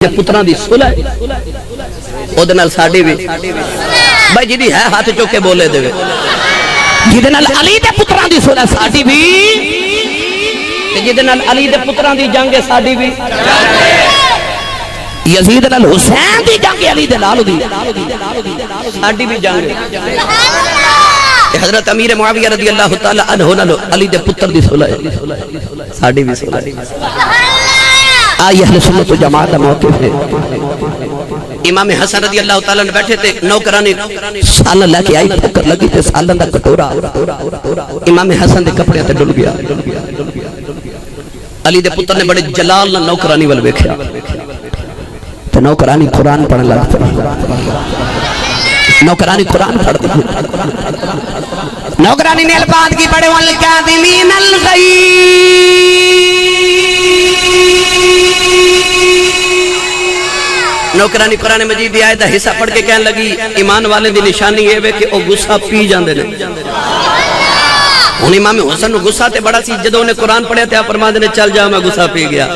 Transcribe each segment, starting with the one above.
پتراں دی صلح اودے نال ساڈی وی بھائی جی ہے ہاتھ چوک کے بولے دے جدے نال علی دے پتراں دی صلح ساڈی وی تے جدے نال علی دے پتراں دی جنگ ساڈی وی یزید نال حسین دی جنگ علی دے نال دی ساڈی بھی جنگ حضرت امیر معاویہ رضی اللہ تعالی عنہ نال علی دے پتر دی صلح ساڈی بھی صلح آئی اہل سنت و جماعت موقف ہے امام حسن رضی اللہ تعالیٰ نے بیٹھے تھے نوکرانی سالن لے کے آئی پھکر لگی تھے سالن دا کٹورا امام حسن دے کپڑے تے ڈل گیا علی دے پتر نے بڑے جلال نہ نوکرانی وال ویکھیا تو نوکرانی قرآن پڑھنے لگتا نوکرانی قرآن پڑھتی نوکرانی نے الفاظ کی پڑھے والکاظمین الغیظ نوکرانی قرآن مجید دی آیت حصہ پڑھ کے کہنے لگی ایمان والے دی نشانی یہ ہے کہ او غصہ پی جاندے نے ان امام حسن غصہ تے بڑا سی جدوں نے قرآن پڑھے تے آپ فرماندے نے چل جا میں غصہ پی گیا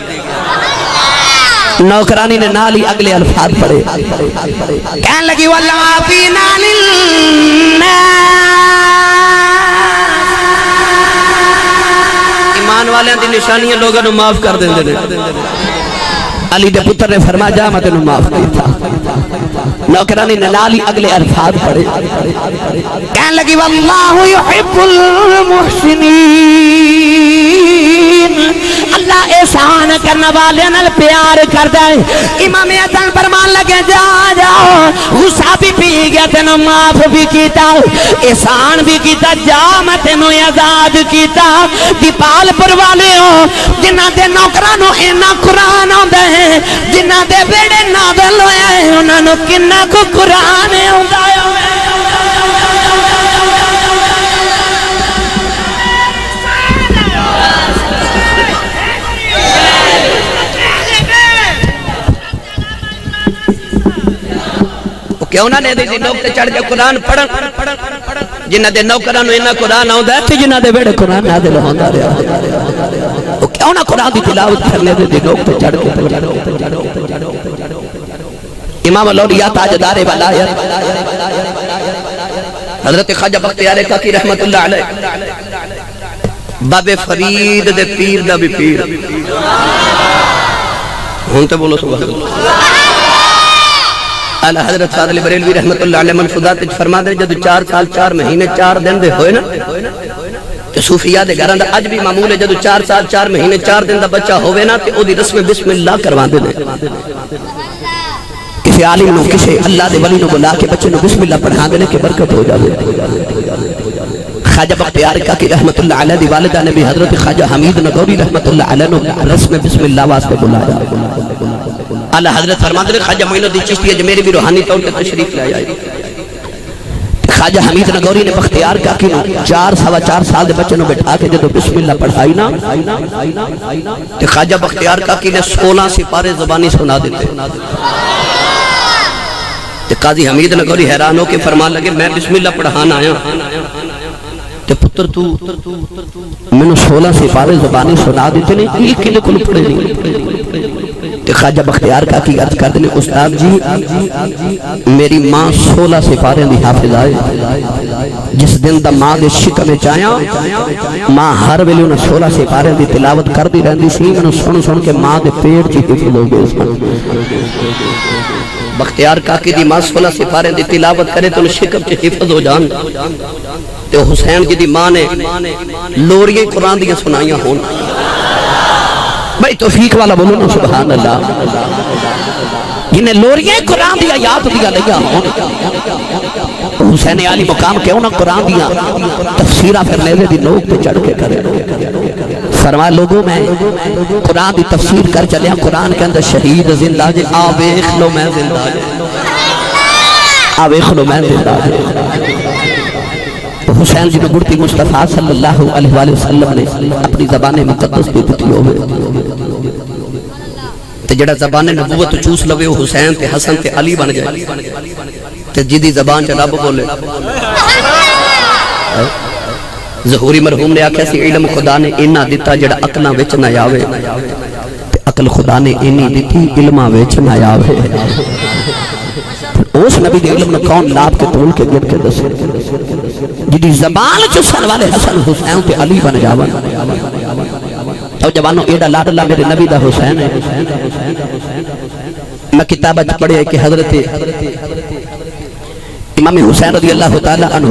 نوکرانی نے نالی اگلے الفاظ پڑھے کہنے لگی والعافینا للناس ایمان والے دی نشانیاں لوگوں نے معاف کر دیں دے علی دے پتر نے فرمایا جا میں تینوں معاف کیتا نوکرانی نے لالی اگلے الفاظ پڑھے کہنے لگی واللہ یحب المحسنین اللہ احسان کرنے والے نال پیار کردا ہے امام حسن فرمان لگے جا جاؤ غصہ بھی پی گیا تینوں معاف بھی کیتا احسان بھی کیتا جا میں تینوں آزاد کیتا دیپال پر والے ہو جنہ دے نوکرانوں اینا قرآن آندا ہے جنہ دے بیڑے نازل ہویا ہے انہاں نو کنہ کو قرآن آندا ہے کیوں نہ نے دی لوگ تے چڑھ کے قرآن پڑھن جنہ دے نوکرانو انہاں قرآن آندا ہے تے جنہ دے بیڑے قرآن نازل ہوندا رہیا کیوں نہ قرآن دی تلاوت کرنے دے لوگ تے چڑھ کے امام الاولیاء تاجدار ولایت حضرت خواجہ بختیار کاکی رحمت اللہ علیہ باب فرید دے پیر دا بھی پیر ہونتے بولو سبحان اللہ حضرت فاضل بریلوی رحمت اللہ علیہ منفوذات فرما دے جدو 4 سال 4 مہینے 4 دن دے ہوئے نا کہ صوفیاء دے گھراں دا اج بھی معمول ہے جدو 4 سال 4 مہینے 4 دن دا بچہ ہوئے نا تے او دی رسم بسم اللہ کروا دے کسی عالم نو کسی اللہ دے ولی نو بلا کے بچے نو بسم اللہ پڑھا دے کہ برکت ہو جاوے خواجہ بختیار کاکی رحمت اللہ علیہ دی والدہ نے بھی حضرت خواجہ حمید نگوری رحمت اللہ علیہ نو رسم بسم اللہ واسطے بلایا اللہ حضرت فرماتے ہیں خواجہ معین الدین چشتی اجمیری بھی روحانی طور پہ تشریف لے آئے خواجہ حمید نگوری نے بختیار کاکی نو 4 سال دے بچے نو بٹھا کے جدو بسم اللہ پڑھائی نا کہ خواجہ بختیار کاکی نے 16 سپارے زبانی سنا دیتے کہ قاضی حمید نگوری حیران ہو کے فرمان لگے میں بسم اللہ پڑھانا آیا تے پتر تو میں نے 16 سپارے زبانی سنا دیتے نہیں ایک کلے کل پڑھے نہیں کہ خواجہ بختیار کاکی عرض کر دینے استاد جی میری ماں 16 سپارے دی حافظ آئے جس دن دا ماں دے شکم چایا ماں ہر ویلے انہیں 16 سپارے دی تلاوت کر دی رہن دی سی میں نے سن کے ماں دے پیڑ چی حفظ ہو گئے بختیار کاکی دی ماں 16 سپارے دی تلاوت کرے تو انہیں شکم چی حفظ ہو جان تے حسین جی دی ماں نے لوریاں قرآن دیا سنائیاں ہون بھائی توفیق والا بولو نا سبحان اللہ جنہیں لوریاں قرآن دیا یاد دیا لیا ہون حسین علی مقام کیوں نہ قرآن دیا تفسیرہ پھر لیوے دی لوگ پہ چڑھ کے کرے فرمائے لوگوں میں قرآن دی تفسیر کر چلے ہیں قرآن کے اندر شہید زندہ جے آویخ لو میں زندہ جے آویخ لو میں زندہ جے حسین جی نے گڑتی مصطفیٰ صلی اللہ علیہ وآلہ وسلم نے اپنی زبان مقدس پہ دیتی ہوئے تے جڑا زبان نبوت چوس لوے وہ حسین تے حسن تے علی بن جائے تے جدی زبان چلا بولے ظہوری مرحوم نے آکھا سی علم خدا نے اینا دیتا جڑا اکنا وچ نہ آوے عقل خدا نے اینی دیتی علمہ ویچن آیا ہوئے اس نبی دے علم نے کون لاب کے طول کے گر کے دسے جدی زبان چسن والے حسن حسین تے علی بن جاون تو جوانوں ایڈا لاڈ اللہ میرے نبی دا حسین ہے میں کتابہ پڑھے کہ حضرت امام حسین رضی اللہ تعالیٰ عنہ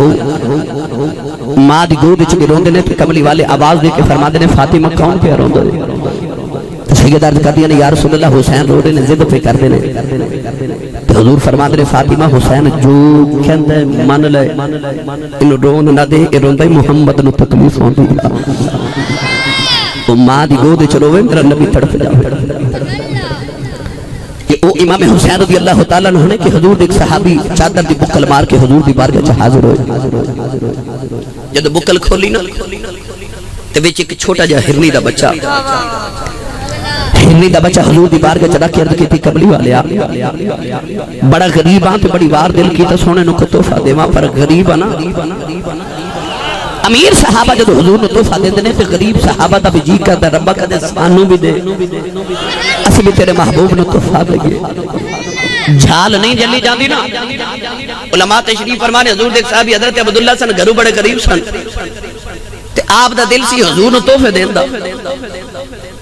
ماں دی گود چکے روندے نے تو کملی والے آواز دے کے فرما دے نے فاطمہ کون پہ روندے تو سید عرض کر دیا نے یا رسول اللہ حسین روڑے نے زد پہ کر دے نے تو حضور فرما دے فاطمہ حسین جو کہندے من لے انہوں روند نہ دے اے روندے محمد نو تکلیف ہوندی تو ماں دی گود چلوے میرا نبی تڑپ جاوے او امام حسین رضی اللہ تعالیٰ نے کہ حضور ایک صحابی چادر دی بکل مار کے حضور دی بارگاہ چ حاضر ہوئے جب بکل کھولی نا تے وچ ایک چھوٹا جا ہرنی دا بچہ حضور دی بارگاہ چ رکھ کے عرض کیتی قبلی والے بڑا غریب ہاں تے بڑی وار دل کی تے سونے نو تحفہ دیواں پر غریب ہے نا امیر صحابہ جدو حضور نے تحفہ دے دینے تے غریب صحابہ دا بھی جی کردا ربا کدے سانو بھی دے اسی بھی تیرے محبوب نے تحفہ دے گئے جھال نہیں جلی جاندی نا علماء تشریف فرمانے حضور دیکھ صحابی حضرت عبداللہ سن گھرو بڑے غریب سن تے آپ دا دل سی حضور نے تحفے دین دا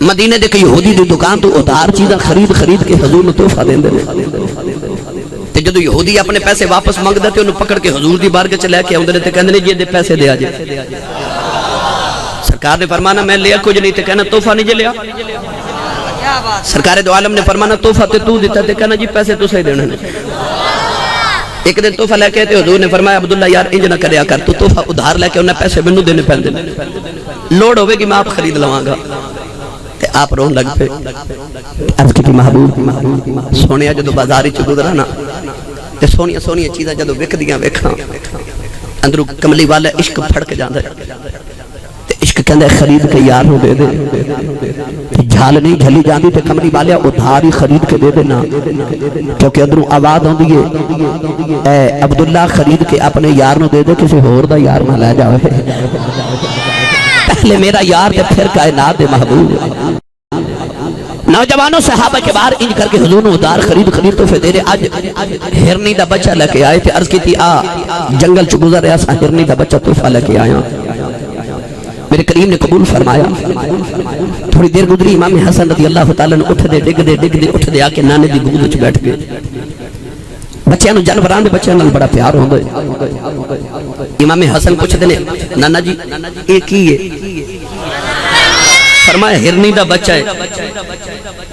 مدینے دے کہ یہودی دی دکان تو ادھار چیزاں خرید کے حضور نے تحفہ دین دے تے جدو یہودی اپنے پیسے واپس مانگ دیتے انہوں پکڑ کے حضور دی بارگاہ چ لے کے اوندے تے کہندے نے جی دے پیسے دے آجے سرکار نے فرمانا میں لیا کچھ نہیں تے کہنا تحفہ نہیں جے لیا سرکار دو عالم نے فرمانا تحفہ تے تو دیتا تے کہنا جی پیسے تو صحیح دینے ایک دن تحفہ لے کے تے حضور نے فرمایا عبداللہ یار انج نہ کریا کر تو تحفہ ادھار لے کے انہیں پیسے منو دینے پہن دینے لوڑ ہوئے گی میں آپ خرید لواں گا تے آپ رون لگ پہ عرض کی محبوب سونیا جدو بازاری چ گزرا نا تے سونیا سونیا چیزاں جدو وک دیاں ویکھاں اندروں کملی والا عشق پھڑک جاندا تے عشق کہندا خرید کے یار نو دے دے تے جھال نہیں جھلی جاندی تے کملی والا ادھار ہی خرید کے دے دینا کیونکہ اندروں آواز آندی ہے اے عبداللہ خرید کے اپنے یار نو دے دے کسی ہور دا یار نہ لے جاوے پہلے میرا یار تے پھر کائنات دے محبوب نوجوانوں صحابہ کے باہر انج کر کے حضور نے ادھار خرید تو پھر دے رہے آج ہرنی دا بچہ لے کے آئے تھے عرض کی تھی جنگل چ گزر رہا سا ہرنی دا بچہ تحفہ لے کے آیا میرے کریم نے قبول فرمایا تھوڑی دیر گزری امام حسن رضی اللہ تعالیٰ نے اٹھ دے ڈگ دے آ کے نانے دی گود وچ بیٹھ گئے بچیاں نو جانوراں دے بچیاں نال بڑا پیار ہوندا ہے امام حسن پوچھدے نے نانا جی اے کی ہے فرمایا ہرنی دا بچہ ہے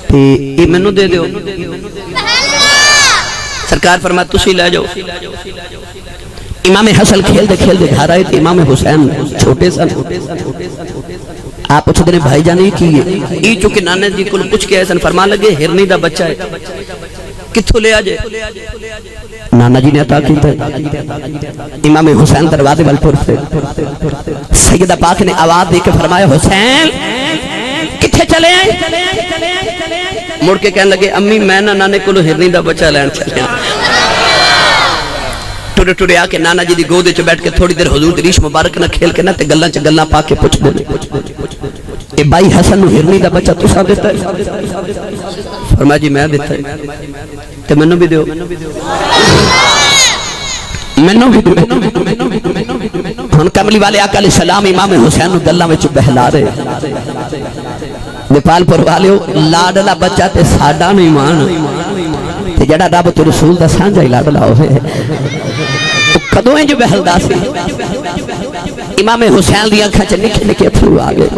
تے اے مینوں دے دیو سرکار فرمایا تسی لے جاؤ امام حسن کھیل دے گھر آئے تھے امام حسین چھوٹے سن آپ پوچھتے نے بھائی جانے کی یہ چونکہ نانے جی کل پوچھ کے آئے سن فرمان لگے ہرنی دا بچہ ہے کتھو لے آجے نانا جی نے عطا کیتا ہے امام حسین دروازے والپور سے سیدہ پاک نے آواز دے کے فرمایا حسین کتھے چلے آئے مڑ کے کہنے لگے امی میں نانے کلو ہرنی دا بچہ لین چلے ٹوڑے ٹوڑے آکے نانا جی دی گودے چ بیٹھ کے تھوڑی دیر حضور دی ریش مبارک نہ کھیل کے نہ تے گلاں چ گلاں پا کے پوچھ دے اے بھائی حسن نو ہرنی دا بچہ تساں دیتا ہے فرمایا جی میں دیتا ہے تے مینوں بھی دیو مینوں بھی دیو ہن کملی والے آقا علیہ السلام امام حسین نو گلاں وچ بہلا رہے نیپال پور والے لاڈلا بچہ تے ساڈا نہیں مان تے جڑا رب تے رسول دا سانجا ہی لاڈلا ہوئے کدوں انج بہلدا سی امام حسین دی اکھاں چ نکھے نکھے پھو آ گئے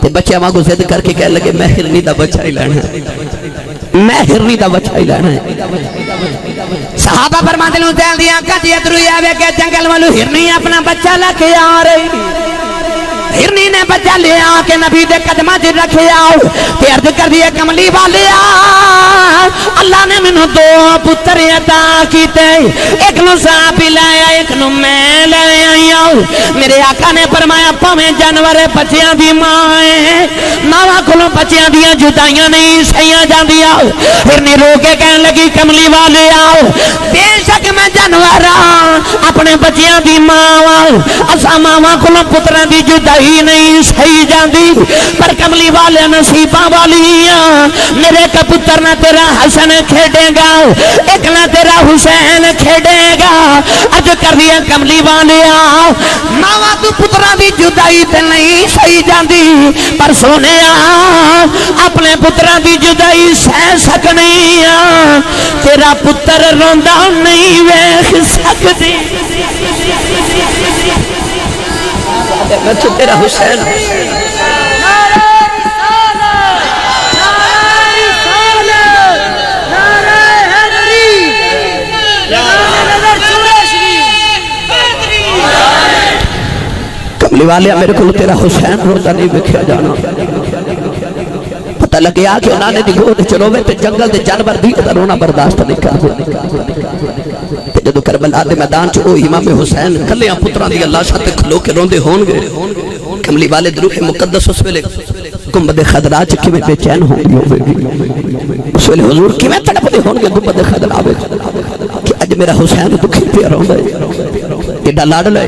تے بچے واگوں ضد کر کے کہنے لگے میں ہرنی دا بچہ ہی لینا ہے میں ہرنی دا بچہ ہی لینا ہے صحابہ فرماتے ہیں حسین دی اکھاں چ ادھر آوے کہ جنگل والو ہرنی اپنا بچہ لے کے آ رہی ہرنی نے بچہ لے آ کے نبی دے قدماں چ رکھے آؤ تے عرض کر دی کملی والے اللہ نے مینوں دو پتر عطا کیتے ایک نو صاحب لایا ایک نو میں لے آیا میرے آقا نے فرمایا پاویں جانور بچیاں دی ماں ہے ماواں کولوں بچیاں دیاں جدائیاں نہیں سہیاں جاندیاں پھر نہیں رو کے کہن لگی کملی والے آؤ بے شک میں جانور اپنے بچیاں دی ماں اساں ماواں کولوں پتراں دی جدائی نہیں سہی جاندی پر کملی والے نصیباں والیاں میرے کبوتر نہ تیرا حسن کھیڑے گا ایک نہ تیرا حسین کھیڑے گا اج کر دیا کملی والیا ماواں تو پتراں دی جدائی تے نہیں سہی جاندی پر سونے اپنے پتراں دی جدائی سہ سکنی تیرا پتر روندا نہیں ویکھ سکدی میں تو تیرا حسین کملی والے میرے کو تیرا حسین روزہ نہیں بکھیا جانا پتہ لگیا کہ انہوں نے دی گود چلوے تے جنگل دے جانور دی تے رونا برداشت نہیں کر تے جدو کربلا دے میدان چ او امام حسین کلیاں پتراں دی اللہ شاہ تے کھلو کے روندے ہون گے کملی والے روح مقدس اس ویلے گنبد خضرا چ کیویں بے چین ہوں گے اس ویلے حضور کیویں تڑپدے ہون گے گنبد خضرا وچ کہ اج میرا حسین دکھی پیا روندا ہے ایڈا لاڈلا ہے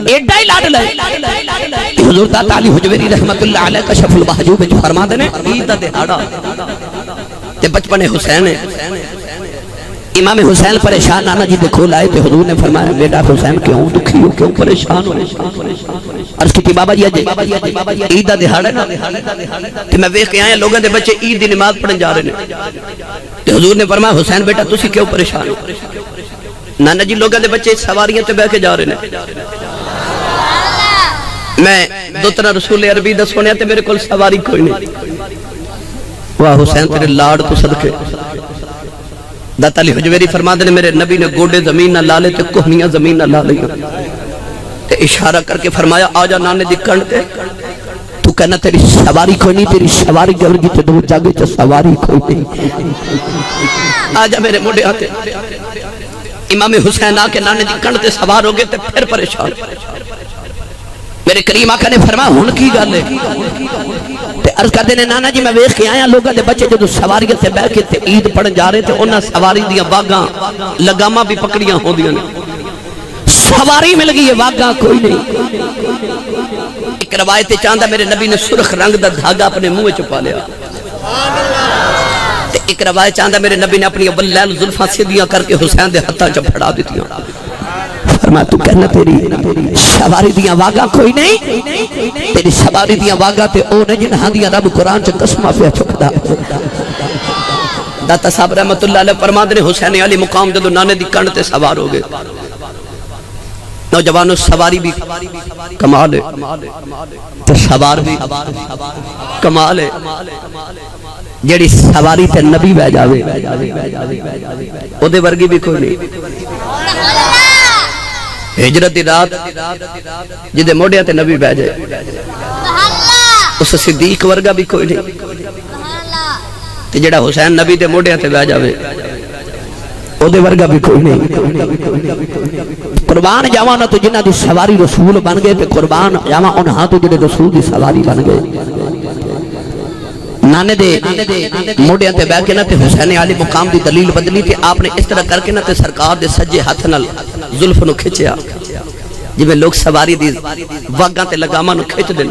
ایڈا ہی لاڈلا ہے حضور داتا علی حجویری رحمت اللہ علیہ کشف المحجوب وچ فرما دے نے عید دا دہاڑا تے بچپن حسین ہے امام حسین پریشان نانا جی دیکھو لائے تے حضور نے فرمایا بیٹا حسین کیوں دکھی ہو کیوں پریشان ہو عرض کی بابا جی عید دا دہاڑا تے میں ویکھ کے آیا لوگوں دے بچے عید دی نماز پڑھن جا رہے ہیں تے حضور نے فرمایا حسین بیٹا تسی کیوں پریشان ہو نانا جی لوگوں دے بچے سواریاں تے بیٹھ کے جا رہے ہیں میں دو طرح رسول عربی دا سنیا تے میرے کول سواری کوئی نہیں واہ حسین تیرے لاڑ تو صدقے داتا علی حجویری فرما دے میرے نبی نے گوڑے زمین نہ لالے تے کوہنیاں زمین نہ لالے تے اشارہ کر کے فرمایا آجا نانے دی کنڈ تے تو کہنا تیری سواری کوئی نہیں تیری سواری گورگی تے دو جاگے چا سواری کوئی نہیں آجا میرے موڑے آتے امام حسین آ کے نانے دی کنڈ تے سوار ہو گئے تے پھر پریشان میرے کریم آقا نے فرمایا ہن کی گل ہے تے عرض کر دینے نانا جی میں ویکھ کے آیا لوگوں دے بچے جدو سواریاں تے بیٹھ کے تے عید پڑھن جا رہے تے انہاں سواری دیاں واگاں لگاماں بھی پکڑیاں ہوندیاں نے سواری مل گئی ہے واگاں کوئی نہیں ایک روایت چاندہ میرے نبی نے سرخ رنگ دا دھاگا اپنے منہ چھپا لیا ایک روایت چاندہ میرے نبی نے اپنی ابلیل زلفاں سیدھیاں کر کے حسین دے ہتھاں چ پھڑا دیتیاں فرمایا تو کہنا تیری سواری دیاں واگاں کوئی نہیں تیری سواری دیاں واگاں تے او نے جنہاں دیاں رب قرآن چ قسمہ پہ چکدا داتا صاحب رحمت اللہ علیہ فرما دے حسین علی مقام جدو نانے دی کنڈ تے سوار ہو گئے نوجوانوں سواری بھی کمال ہے تے سوار بھی کمال ہے جیڑی سواری تے نبی بہ جاوے او دے ورگی بھی کوئی نہیں ہجرت دی رات جدے موڑیاں تے نبی بہ جائے اس صدیق ورگا بھی کوئی نہیں تے جڑا حسین نبی دے موڑیاں تے بہ جاوے او دے ورگا بھی کوئی نہیں قربان جاواں نہ تو جنہاں دی سواری رسول بن گئے تے قربان جاواں انہاں تو جڑے رسول دی سواری بن گئے نانے دے موڑیاں تے بیٹھ کے نہ تے حسین علی مقام دی دلیل بدلی تے آپ نے اس طرح کر کے نہ تے سرکار دے سجے ہاتھ نال زلف نو کھچیا جویں لوگ سواری دی واگاں تے لگاماں نو کھچ دین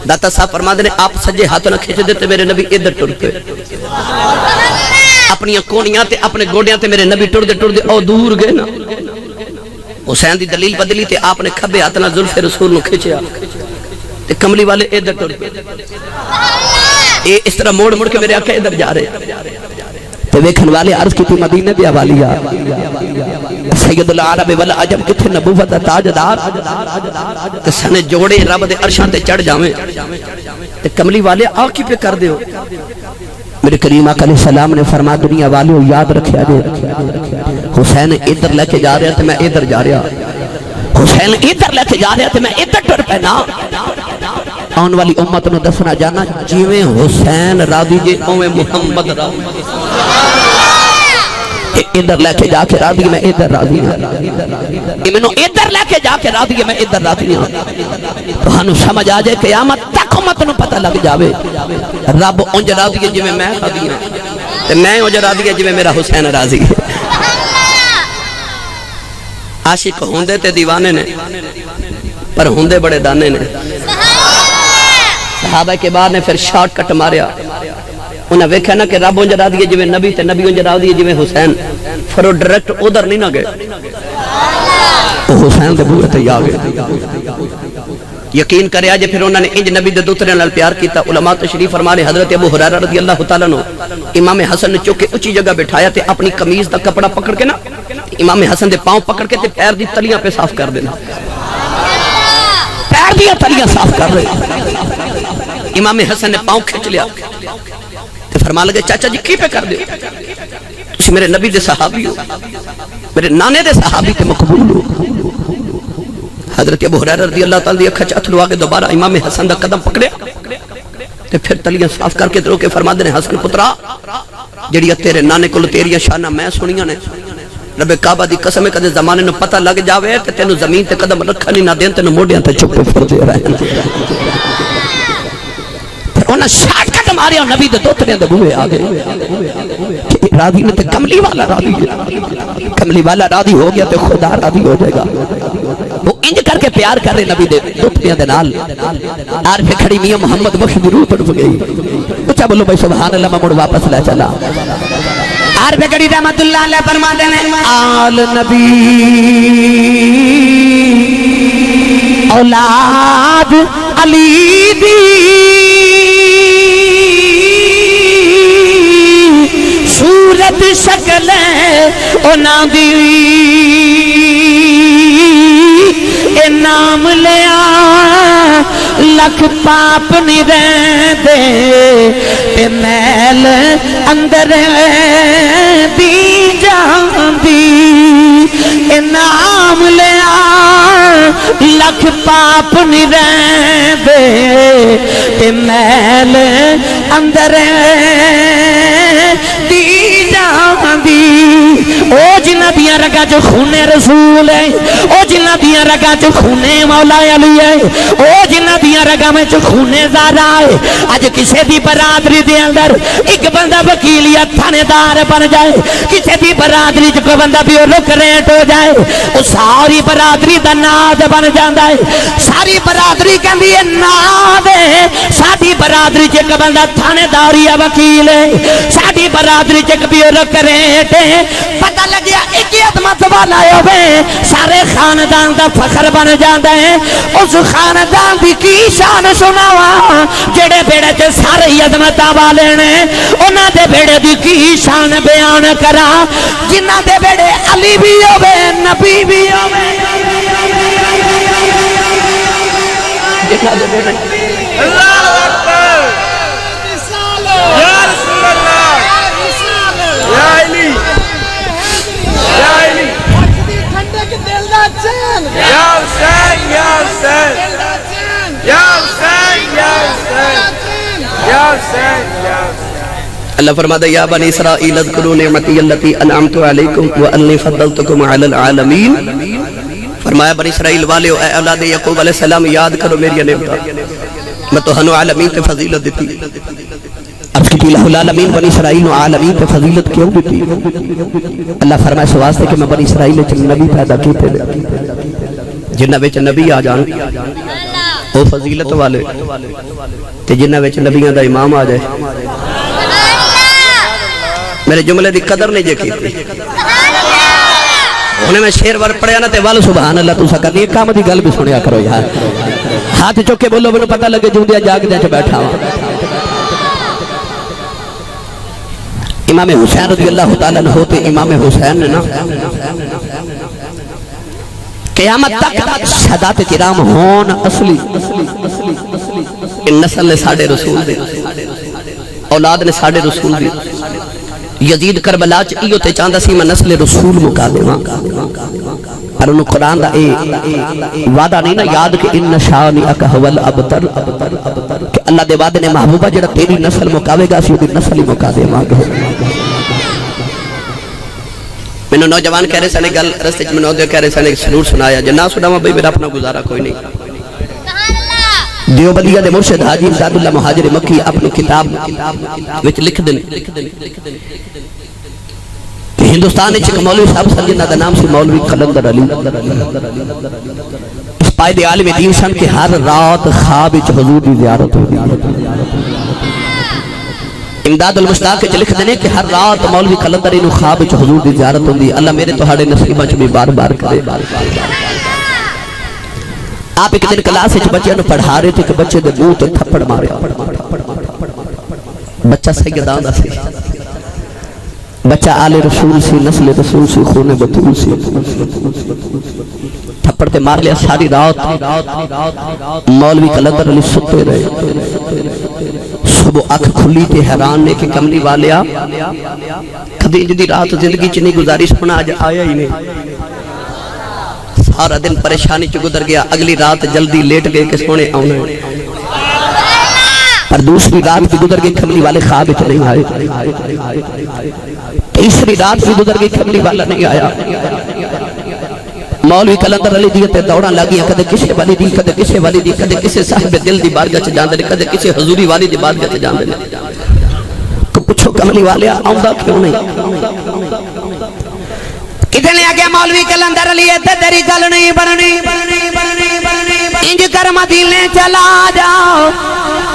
داتا صاحب فرما دے آپ سجے ہاتھ نال کھچ دے تے میرے نبی ادھر ٹر پے اپنی کونیاں تے اپنے گوڑیاں تے میرے نبی ٹر دے او دور گئے نا حسین دی دلیل بدلی تے آپ نے کھبے ہاتھ نال زلف رسول نو کھچیا تے کملی والے ادھر ٹر پے اے اس طرح موڑ موڑ کے میرے آقا ادھر جا رہے تو ویکھن والے عرض کی تھی مدینہ دی حوالیا سید العرب والعجم کتھے نبوت دا تاجدار تے سنے جوڑے رب دے عرشاں تے چڑھ جاویں تے کملی والے آ کی پہ کر دیو میرے کریم آقا علیہ السلام نے فرما دنیا والے یاد رکھیا دے حسین ادھر لے کے جا رہا تے میں ادھر جا رہا حسین ادھر لے کے جا رہا تے میں ادھر ٹر پینا آن والی امت نو دسنا جانا جیویں حسین راضی جے اویں محمد راضی ادھر لے کے جا کے راضی میں ادھر راضی ہوں میں ادھر لے کے جا کے راضی میں ادھر راضی ہوں تو ہنو سمجھ آ جائے قیامت تک امت نو پتہ لگ جاوے رب انج راضی ہے جی میں راضی ہوں تے میں انج راضی ہے جی میرا حسین راضی ہے عاشق ہوندے تے دیوانے نے پر ہوندے بڑے دانے نے صحابہ کے بعد نے پھر شارٹ کٹ ماریا انہیں ویکھا نا کہ رب انج راضی ہے جی نبی تے نبی انج راضی ہے جی حسین پھر وہ ڈائریکٹ ادھر نہیں نہ گئے وہ حسین دے بوئے تے آ گئے یقین کرے آجے پھر انہوں نے انج نبی دے دوترے نال پیار کیتا علماء تشریف فرمانے حضرت ابو ہریرہ رضی اللہ تعالیٰ نو امام حسن نے چوکے اونچی جگہ بٹھایا تے اپنی قمیض دا کپڑا پکڑ کے نا امام حسن دے پاؤں پکڑ کے تے پیر دی تلیاں پہ صاف کر دینا پیر دی تلیاں صاف کر رہے امام حسن نے پاؤں کھچ لیا تے فرما لگے چاچا جی کی پہ کر دے تسی میرے نبی دے صحابی ہو میرے نانے دے صحابی تے مقبول ہو حضرت ابو ہریرہ رضی اللہ تعالیٰ دی اکھا چا اتھلوا کے دوبارہ امام حسن دا قدم پکڑے تے پھر تلیاں صاف کر کے درو کے فرما دینے حسن پترا جڑیا تیرے نانے کل تیریاں شانہ میں سنیاں نے رب کعبہ دی قسم کدے زمانے نو پتہ لگ جاوے تے تینو زمین تے قدم رکھا نہیں نہ دین تینو موڑیاں تے چپے پھر دے رہے پھر انہاں شاٹ کٹ مارے اور نبی دے دوترے دے بوئے آگے راضی میں تے کملی والا راضی ہے کملی والا راضی ہو گیا تے خدا راضی ہو جائے گا وہ انج کر کے پیار کر رہے نبی دے دوتریاں دے نال عارف کھڑی میاں محمد بخش دی روح تڑپ گئی اچھا بولو بھائی سبحان اللہ میں مڑ واپس لے چلا عارف کھڑی رحمت اللہ علیہ فرما دینے آل نبی اولاد علی دی صورت شکل اونا دی اے نام لیا لکھ پاپ نہیں رہ دے تے میل اندر دی جان دی اے نام لیا لکھ پاپ نہیں رہ دے تے میل اندر دی جان دی او جنہ دیا رگا جو خون رسول ہے او جنہ دیا رگا جو خون مولا علی ہے او جنہ دیا رگا میں جو خون زارا ہے آج کسے دی برادری دے اندر ایک بندہ وکیل یا تھانے دار بن جائے کسے دی برادری جو کوئی بندہ بیوروکریٹ ہو جائے او ساری برادری دا ناد بن جاندہ ہے ساری برادری کہندی ہے ناد ہے ساری برادری جو کوئی بندہ تھانے دار یا وکیل ہے ساری برادری جو کوئی بیوروکریٹ ہے پتہ لگیا ایک عظمت والا ہوئے سارے خاندان دا فخر بن جاندہ ہے اس خاندان دی کی شان سناوا جڑے بیڑے تے سارے عظمتاں والے نے انہاں دے بیڑے دی کی شان بیان کرا جنہاں دے بیڑے علی بھی ہوئے نبی بھی ہوئے جنہاں دے بیڑے اللہ اکبر یا رسول اللہ یا علی یا علی یا حسین یا حسین یا حسین یا حسین یا حسین یا حسین اللہ فرماتا یا بنی اسرائیل اذکروا نعمتی اللتی انعمت علیکم وانی فضلتکم علی العالمین فرمایا بنی اسرائیل والے اے اولاد یعقوب علیہ السلام یاد کرو میری نعمت میں تو ہنو عالمین تے فضیلت دیتی عرض کی الہ العالمین بنی اسرائیل عالمین تے فضیلت کیوں دیتی اللہ فرمائے اس واسطے کہ میں بنی اسرائیل نبی پیدا کیتے جنہ وچ نبی آ جان وہ فضیلت والے تے جنہ وچ نبیاں دا امام آ جائے میرے جملے دی قدر نہیں جے کیتی انہیں میں شیر ور پڑھیا نا تے والو سبحان اللہ تو سکر نہیں کام دی گل بھی سنیا کرو یار ہاتھ چوکے بولو بولو پتہ لگے جو دیا جاگ دیا چھ بیٹھا ہوں امام حسین رضی اللہ تعالیٰ نے ہوتے امام حسین نے نا قیامت تک سادات کرام ہون اصلی ان نسل نے ساڑھے رسول دے اولاد نے ساڑھے رسول دے یزید کربلا چاہیو تے چاندہ سی میں نسل رسول مکا دے اور انہوں قرآن دا وعدہ نہیں نا یاد کہ ان شانی اکہول ابتر کہ اللہ دے وعدے نے محبوبہ جڑا تیری نسل مکاوے گا سی دی نسل ہی مکا دے مانگو میں نے نوجوان کہہ رہے سنے گل رستے میں نوجوان کہہ رہے سنے ایک سنور سنایا جب نہ سنا بھئی میرا اپنا گزارا کوئی نہیں دیوبندیہ دے مرشد حاجی امداد اللہ مہاجر مکی اپنی کتاب وچ لکھ دیں کہ ہندوستان ایک مولوی صاحب سن جنہ دا نام سے مولوی قلندر علی اس پائے دے عالم دین سن کہ ہر رات خواب وچ حضور دی زیارت ہوتی امداد المشتاق کے لکھ دینے کہ ہر رات مولوی قلندر انہوں خواب وچ حضور دی زیارت ہوتی اللہ میرے توہاڑے نصیبہ چ بھی بار بار کرے آپ ایک دن کلاس وچ بچے نو پڑھا رہے تھے کہ بچے دے منہ تے تھپڑ مارے بچہ سیدان دا سی بچہ آل رسول سی نسل رسول سی خون بطول سی تھپڑ تے مار لیا ساری رات مولوی قلندر علی ستے رہے صبح اکھ کھلی تے حیران نے کہ کملی والیا کدی جدی رات زندگی چ نہیں گزاری سونا آج آیا ہی نہیں سارا دن پریشانی چ گزر گیا اگلی رات جلدی لیٹ گئے کہ سونے آنا ہے پر دوسری رات بھی گزر گئی کملی والے خواب وچ نہیں آئے تیسری رات بھی گزر گئی کملی والا نہیں آیا مولوی قلندر علی دیتے دوڑاں لگیاں کدے کسے والی دی کدے کسے والی دی کدے کسے صاحب دل دی بارگاہ چ جاندے نے کدے کسے حضوری والی دی بارگاہ چ جاندے نے تو پوچھو کملی والے آوندا کیوں نہیں کتنے آگے مولوی قلندر علی تے تیری گل نہیں بننی انج کر مدینے چلا جاؤ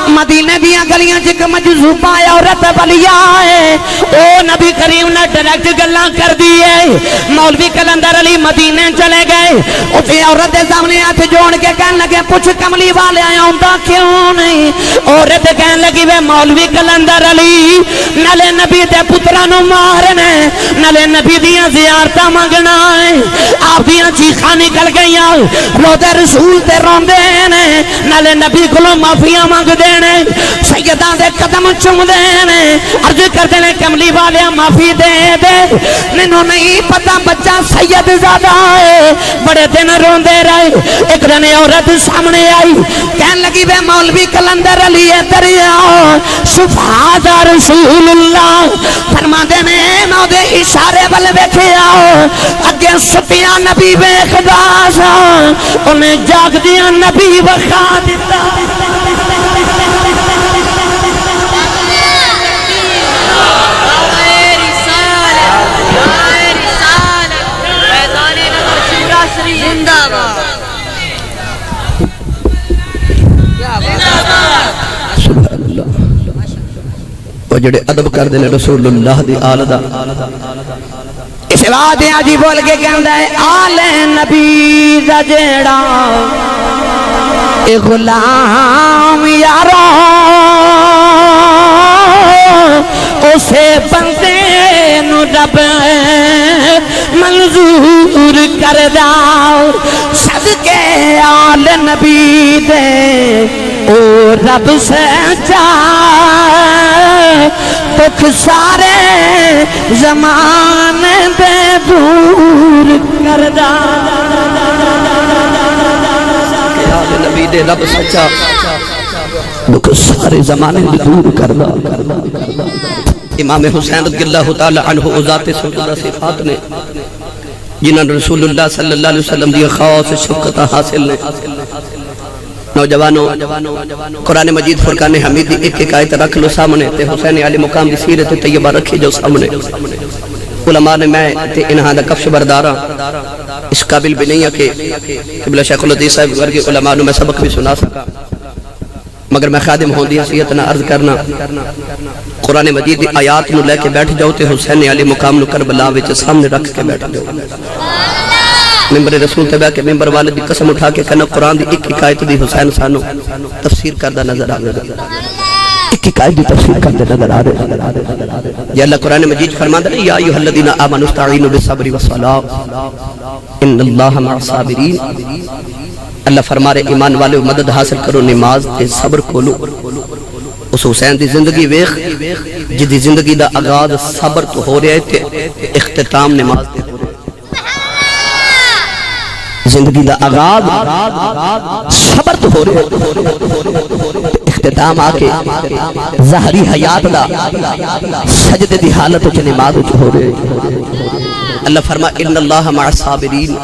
مدینے دیاں گلیاں چک مجذوبہ عورت بلیا ہے او نبی کریم نے ڈائریکٹ گلاں کر دیے مولوی قلندر علی مدینے چلے گئے اٹھے عورت دے سامنے ہاتھ جوڑ کے کہنے لگے پوچھ کملی والے آوندا کیوں نہیں عورت کہنے لگی وے مولوی قلندر علی نالے نبی دے پتراں نو مارنے نالے نبی دیاں زیارتاں منگنا ہے آپ دیاں چیخاں نکل گئیاں روتے رسول تے روندے نے نالے نبی کولوں معافیاں منگ دے سیدان دے قدم چوم دینے عرض کر دینے کملی والے معافی دے دے ننو نہیں پتا بچہ سید زیادہ ہے بڑے دن روندے رہے ایک دن عورت سامنے آئی کہن لگی بے مولوی قلندر علی دریا شفاعت رسول اللہ فرما دینے نو دے اشارے بل بیٹھے آؤ اگے ستیاں نبی بیخ داسا انہیں جاگ دیا نبی بخا دیتا سبحان اللہ وہ جڑے ادب کر دینے رسول اللہ دی آل دا اس بات آجی بول کے کہندہ ہے آل نبی دا جیڑا اے غلام یارو اسے بندے نو رب منظور کر داؤ صدقے آل نبی دے او رب سے چاہ تک سارے زمانے دے دور کر داؤ آل نبی دے رب سچا دکھ سارے زمانے دے دور کردہ امام حسین رضی اللہ تعالی عنہ ذات سلطہ صفات نے جنہاں رسول اللہ صلی اللہ علیہ وسلم دی خاص شفقت حاصل نے نوجوانوں قرآن مجید فرقان حمید دی ایک آیت رکھ لو سامنے تے حسین علی مقام دی سیرت طیبہ رکھی جو سامنے علماء نے میں تے انہاں دا کفش بردارا اس قابل بھی نہیں ہے کہ قبلہ شیخ الحدیث صاحب ورگے علماء نے میں سبق بھی سنا سکا مگر میں خادم ہوں دی حیثیت نہ عرض کرنا قرآن مجید دی آیات نو لے کے بیٹھ جاؤ تے حسین علی مقام نو کربلا وچ سامنے رکھ کے بیٹھ جاؤ ممبر رسول تے بیٹھ کے ممبر والد دی قسم اٹھا کے کہنا قرآن دی ایک آیت دی حسین سانو تفسیر کردہ نظر آ رہا ایک آیت دی تفسیر کردہ نظر آ رہا یا اللہ قرآن مجید فرما دے یا ایھا الذین آمنوا استعینوا بالصبر والصلاۃ ان اللہ مع الصابرین اللہ فرما رہے ایمان والے مدد حاصل کرو نماز تے صبر کھولو اس حسین دی زندگی ویخ جدی زندگی دا آغاز صبر تو ہو رہے تے اختتام نماز تے ہو رہے زندگی دا آغاز صبر تو ہو رہے اختتام آکے ظاہری حیات دا سجدے دی حالت چ نماز ہو رہے اللہ فرما ان اللہ مع الصابرین،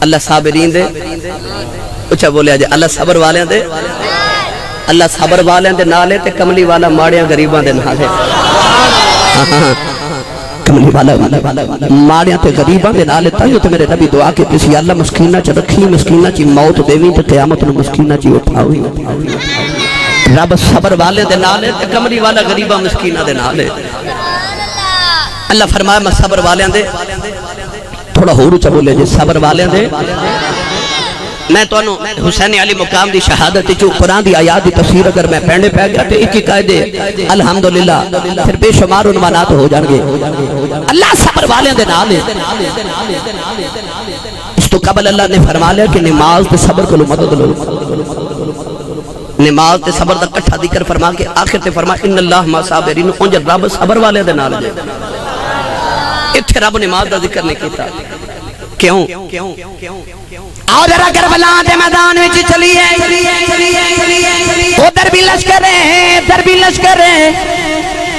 اللہ صابرین دے اچھا بولیا جائے، اللہ صبر والے دے، اللہ صبر والے دے نالے تے کملی والا ماڑیاں غریباں دے نالے، کملی والا ماڑیاں تے غریباں دے نالے، تائیوں تے میرے نبی دعا کے تسی اللہ مسکینہ چا رکھی، مسکینہ چی موت دیویں تے قیامت نو مسکینہ چی اٹھاویں، رب صبر والے دے نالے تے کملی والا غریباں مسکینہ دے نالے۔ اللہ فرمایا میں صبر والے دے، تھوڑا ہو رو چا بولے جی، صبر والے دے میں تو انہوں حسین علی مقام دی شہادت جو قرآن دی آیات دی تفسیر اگر میں پہنے پہ گیا تو ایک ہی قائدے الحمدللہ پھر بے شمار عنوانات ہو جان گے۔ اللہ صبر والے دے نال ہے، اس تو قبل اللہ نے فرما لیا کہ نماز تے صبر کو مدد لو، نماز تے صبر دا کٹھا ذکر فرما کے آخر تے فرما ان اللہ ما صابرین، انج رب صبر والے دے نال ہے۔ اتھے رب نماز دا ذکر نہیں کیتا، کیوں؟ اور ذرا کربلا دے میدان وچ چلیے، ادھر بھی لشکر ہے ادھر بھی لشکر ہے،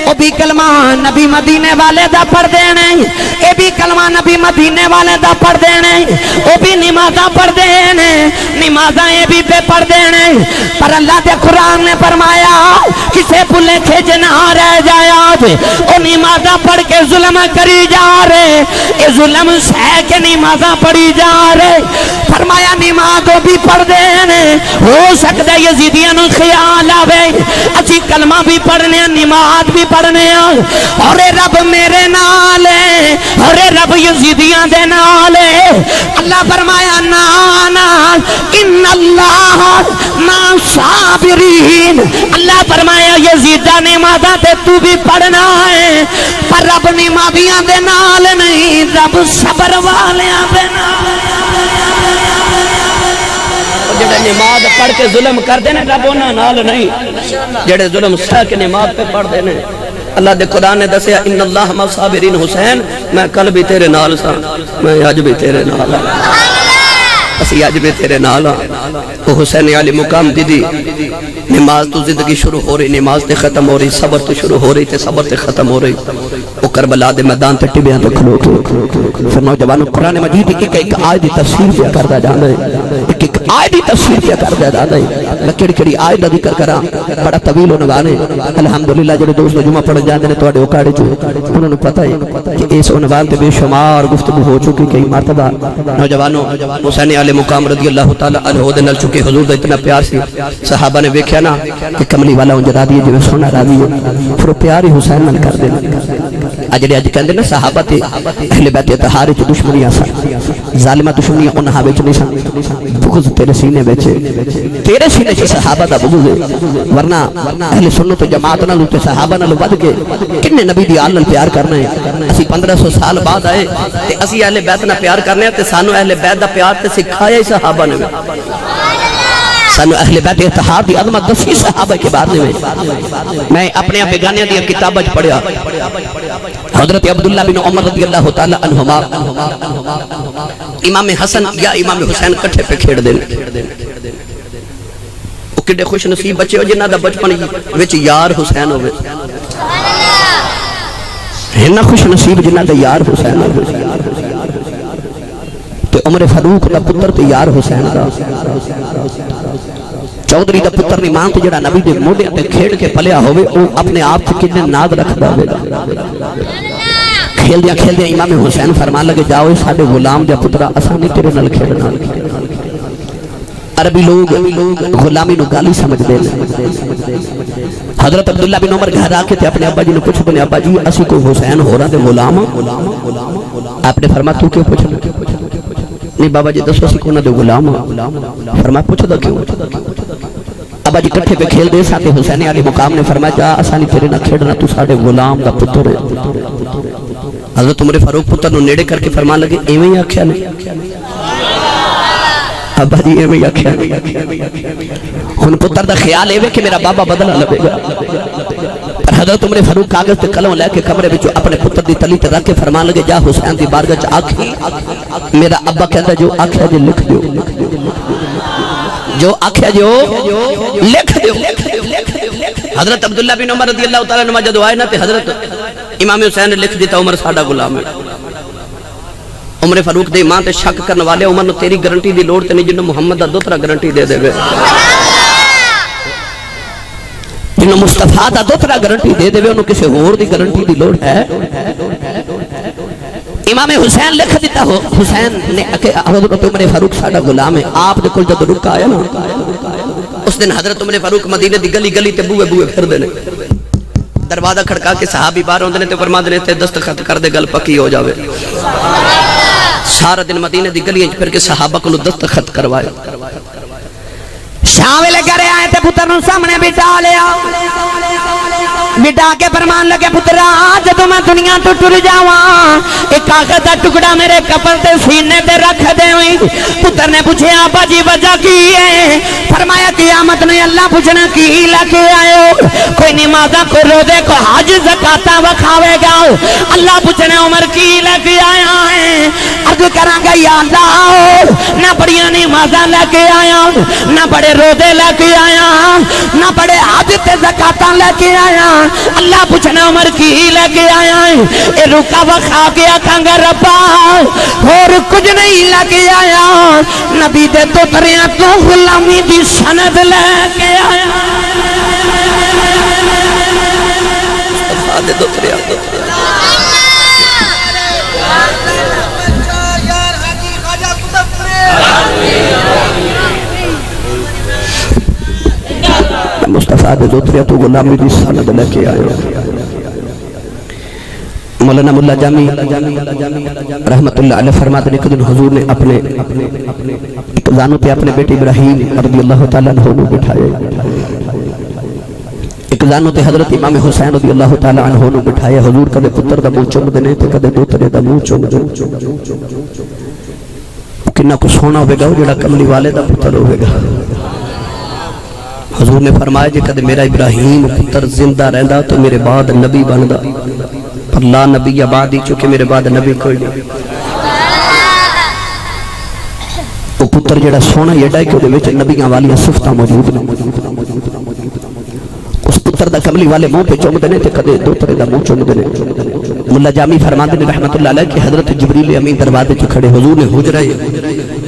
وہ بھی کلمہ نبی مدینے والے دا پڑھ دینے، اے بھی کلمہ نبی مدینے والے دا پڑھ دینے، وہ بھی نمازاں پڑھ دینے، نمازاں اے بھی پہ پڑھ دینے، پر اللہ دے قرآن نے فرمایا کسے پلے کھیچ نہ رہ جائے آج، وہ نمازاں پڑھ کے ظلم کری جا رہے، اے ظلم سہ کے نمازاں پڑھی جا رہے، فرمایا نمازوں بھی پڑھ دینے، ہو سکتا ہے یزیدیاں نو خیال آوے اچھی کلمہ بھی پڑھنے نماز بھی پڑھنے، اور رب میرے نالے اور رب یزیدیاں دے نالے، اللہ فرمایا نانا ان اللہ ما صابرین، اللہ فرمایا یزیدہ نمازہ تے تو بھی پڑھنا ہے، پر رب نمازیاں دے نال نہیں، رب صبر والیاں دے نال۔ جڑے نماز پڑھ کے ظلم کر دینے رب انہاں نال نہیں، جڑے ظلم سہ کے نماز پہ پڑھ دینے۔ اللہ دے قرآن نے دسیا ان اللہ مع الصابرین، حسین میں کل بھی تیرے نال سا، میں اج بھی تیرے نال ہاں، اسی اج بھی تیرے نال ہاں۔ وہ حسین علی مقام دی نماز تو زندگی شروع ہو رہی، نماز تے ختم ہو رہی، صبر تو شروع ہو رہی تے صبر تے ختم ہو رہی، وہ کربلا دے میدان تے ٹبیاں تے کھلو کے پھر نوجوانوں قرآن مجید ایک ایک آیت دی تفسیر پہ کردا جاندا ہے، ایک ایک آیت دی تفسیر پہ کردا جاندا ہے۔ میں کیڑی کیڑی آیت دا ذکر کراں، بڑا طویل عنوان ہے، الحمدللہ جڑے دوست جمعہ پڑھ جاندے نے تواڈے اوکاڑے چ انہاں نوں پتہ ہے کہ اس عنوان تے بے شمار گفتگو ہو چکی کئی مرتبہ۔ نوجوانوں حسین علی مقام رضی اللہ تعالی عنہ دے نال چکے حضور دا اتنا پیار سی، صحابہ نے ویکھیا نا کہ کملی والا انج راضی ہے جویں سونا راضی ہے، پھر پیار ہی حسین نال کر دے۔ اج جڑے اج کہندے نا صحابہ تے اہل بیت اطہار وچ دشمنیاں سن، ظالمہ دشمنیاں انہاں وچ نہیں سن، بغض تیرے سینے وچ، تیرے سینے وچ صحابہ دا بغض ہے، ورنہ اہل سنت و جماعت نال تے صحابہ نال ود کے کنے نبی دی آل نال پیار کرنا ہے۔ اسی 1500 سال بعد آئے تے اسی اہل بیت نال پیار کرنے تے سانو اہل بیت دا پیار تے سکھایا ہی صحابہ نے، سانو اہل بیت اتحاد دی عظمت دسی صحابہ کے بارے میں۔ میں اپنے بیگانیاں دی کتاباں وچ پڑھیا، حضرت عبداللہ بن عمر رضی اللہ تعالی عنہما امام حسن یا امام حسین کٹھے پہ کھیڑ دے، وہ کڈے خوش نصیب بچے ہو جنہاں دا بچپن وچ یار حسین ہوئے، ہن خوش نصیب جنہاں دا یار حسین ہوئے، تو عمر فاروق دا پتر تے یار حسین دا، چودھری دا پتر ایمان تے جڑا نبی دے موڈیاں تے کھیڑ کے پلیا ہوئے، او اپنے آپ تے کنے ناز رکھدا ہوئے۔ کھیل دیا امام حسین فرمان لگے جاؤ ساڈے غلام دے پترا اساں نہیں تیرے نال کھیڑنا۔ عربی لوگ غلامی نو گالی سمجھ دے، حضرت عبداللہ بن عمر گھر آ کے اپنے ابا جی نے پوچھ دے، ابا جی اسی کو حسین ہو رہا دے غلام، آپ نے فرمایا تو کیوں پوچھنا؟ نہیں بابا جی دسو اسی کو نہ دے غلام، فرمایا پوچھ دا کیوں؟ ابا جی کٹھے پہ کھیل دے ساتھ حسین علی مقام نے فرمایا جا اسانی تیرے نہ کھیڑنا، تو ساڑے غلام دا پتر ہے۔ حضرت عمر فاروق پتر نو نیڑے کر کے فرمان لگے ایویں ہی آکھیا نہیں ابا جی ایویں ہی آکھیا نہیں، ہن پتر دا خیال اے کہ میرا بابا بدلہ لبے گا، پر حضرت عمر فاروق کاغذ تے قلم لے کے کمرے وچ اپنے پتر دی تلی تے رکھ کے فرمان لگے جا حسین دی بارگاہ وچ آکھی میرا ابا کہندا جو آکھیا جی لکھ دیو، جو آکھیا جو لکھ دیو۔ حضرت عبداللہ بن عمر رضی اللہ تعالیٰ عنہ جدو آئے نا تے حضرت امام حسین نے لکھ دیتا عمر ساڈا غلام ہے۔ عمر فاروق دے ایمان تے شک کرنے والے عمر نو تیری گارنٹی دی لوڑ تے نہیں جنوں محمد دا دوترا گارنٹی دے دے گے جنوں مصطفیٰ دا دوترا گارنٹی دے دے انہوں کسی اور دی گارنٹی دی لوڑ ہے امام حسین لکھ دیتا ہو حسین نے کہ حضرت عمر فاروق ساڈا غلام ہے آپ دے کول جب رکا آیا نا اس دن حضرت عمر فاروق مدینے دی گلی گلی تے بوئے بوئے پھر دے نے دروازہ کھڑکا کے صحابی باہر ہوندے نے تے فرما دے نے تے دستخط کر دے گل پکی ہو جاوے سارا دن مدینے دی گلیاں پھر کے صحابہ کو دستخط کروائے شام لے کرے آئے تے پتر نو سامنے بٹھا لیا بٹھا کے فرمان لگے پترا جدوں میں دنیا تو ٹر جاواں ایک کاغذ دا ٹکڑا میرے کفن تے سینے تے رکھ دے ہوئی پتر نے پوچھے ابا جی وجہ کی ہے فرمایا قیامت نے اللہ پوچھنا کی لے کے آئے ہو کوئی نمازاں کوئی روزے کو حج زکاتاں وکھاوے گا اللہ پوچھنے عمر کی لے کے آیا ہے عرض کراں گا یا اللہ نہ بڑیاں نمازاں لے کے آیا نہ بڑے روزے لے کے آیا نہ بڑے حج تے زکاتاں لے کے آیا اللہ پوچھنا عمر کی لے کے آیا ہے اے رکا وکھا کے آکھاں گا ربا اور کچھ نہیں لے کے آیا نبی دے دوتریاں تو غلامی دی سند لے کے آیا مصطفیٰ دے دوتریاں مصطفیٰ دے دوتریاں تو غلامی دی سند لے کے آئے مولانا ملا جامی رحمت اللہ علیہ فرماتے ہیں کہ دن حضور نے اپنے ایک زانوں پہ اپنے بیٹے ابراہیم رضی اللہ تعالیٰ عنہ بٹھائے ایک زانوں تے حضرت امام حسین رضی اللہ تعالیٰ عنہ بٹھائے حضور کدے پتر دا منہ چوم دینے تے کدے دوترے دا منہ چوم دینے کنہ کو سونا ہوئے گا جڑا کملی والے دا پتر ہوئے گا حضور نے فرمایا جے کدے میرا ابراہیم پتر زندہ رہندا تو میرے بعد نبی بندا پر لا نبی بعدی چونکہ میرے بعد نبی کوئی نہیں وہ پتر جڑا سونا ایڈا ہے کہ وہ نبیاں والی صفتاں موجود ہیں اس پتر دا کملی والے منہ پہ چوم دینے تے کدے دوترے دا منہ چوم دینے ملا جامی فرماتے ہیں رحمت اللہ علیہ کہ حضرت جبریل امین دروازے چ کھڑے حضور نے حجرہ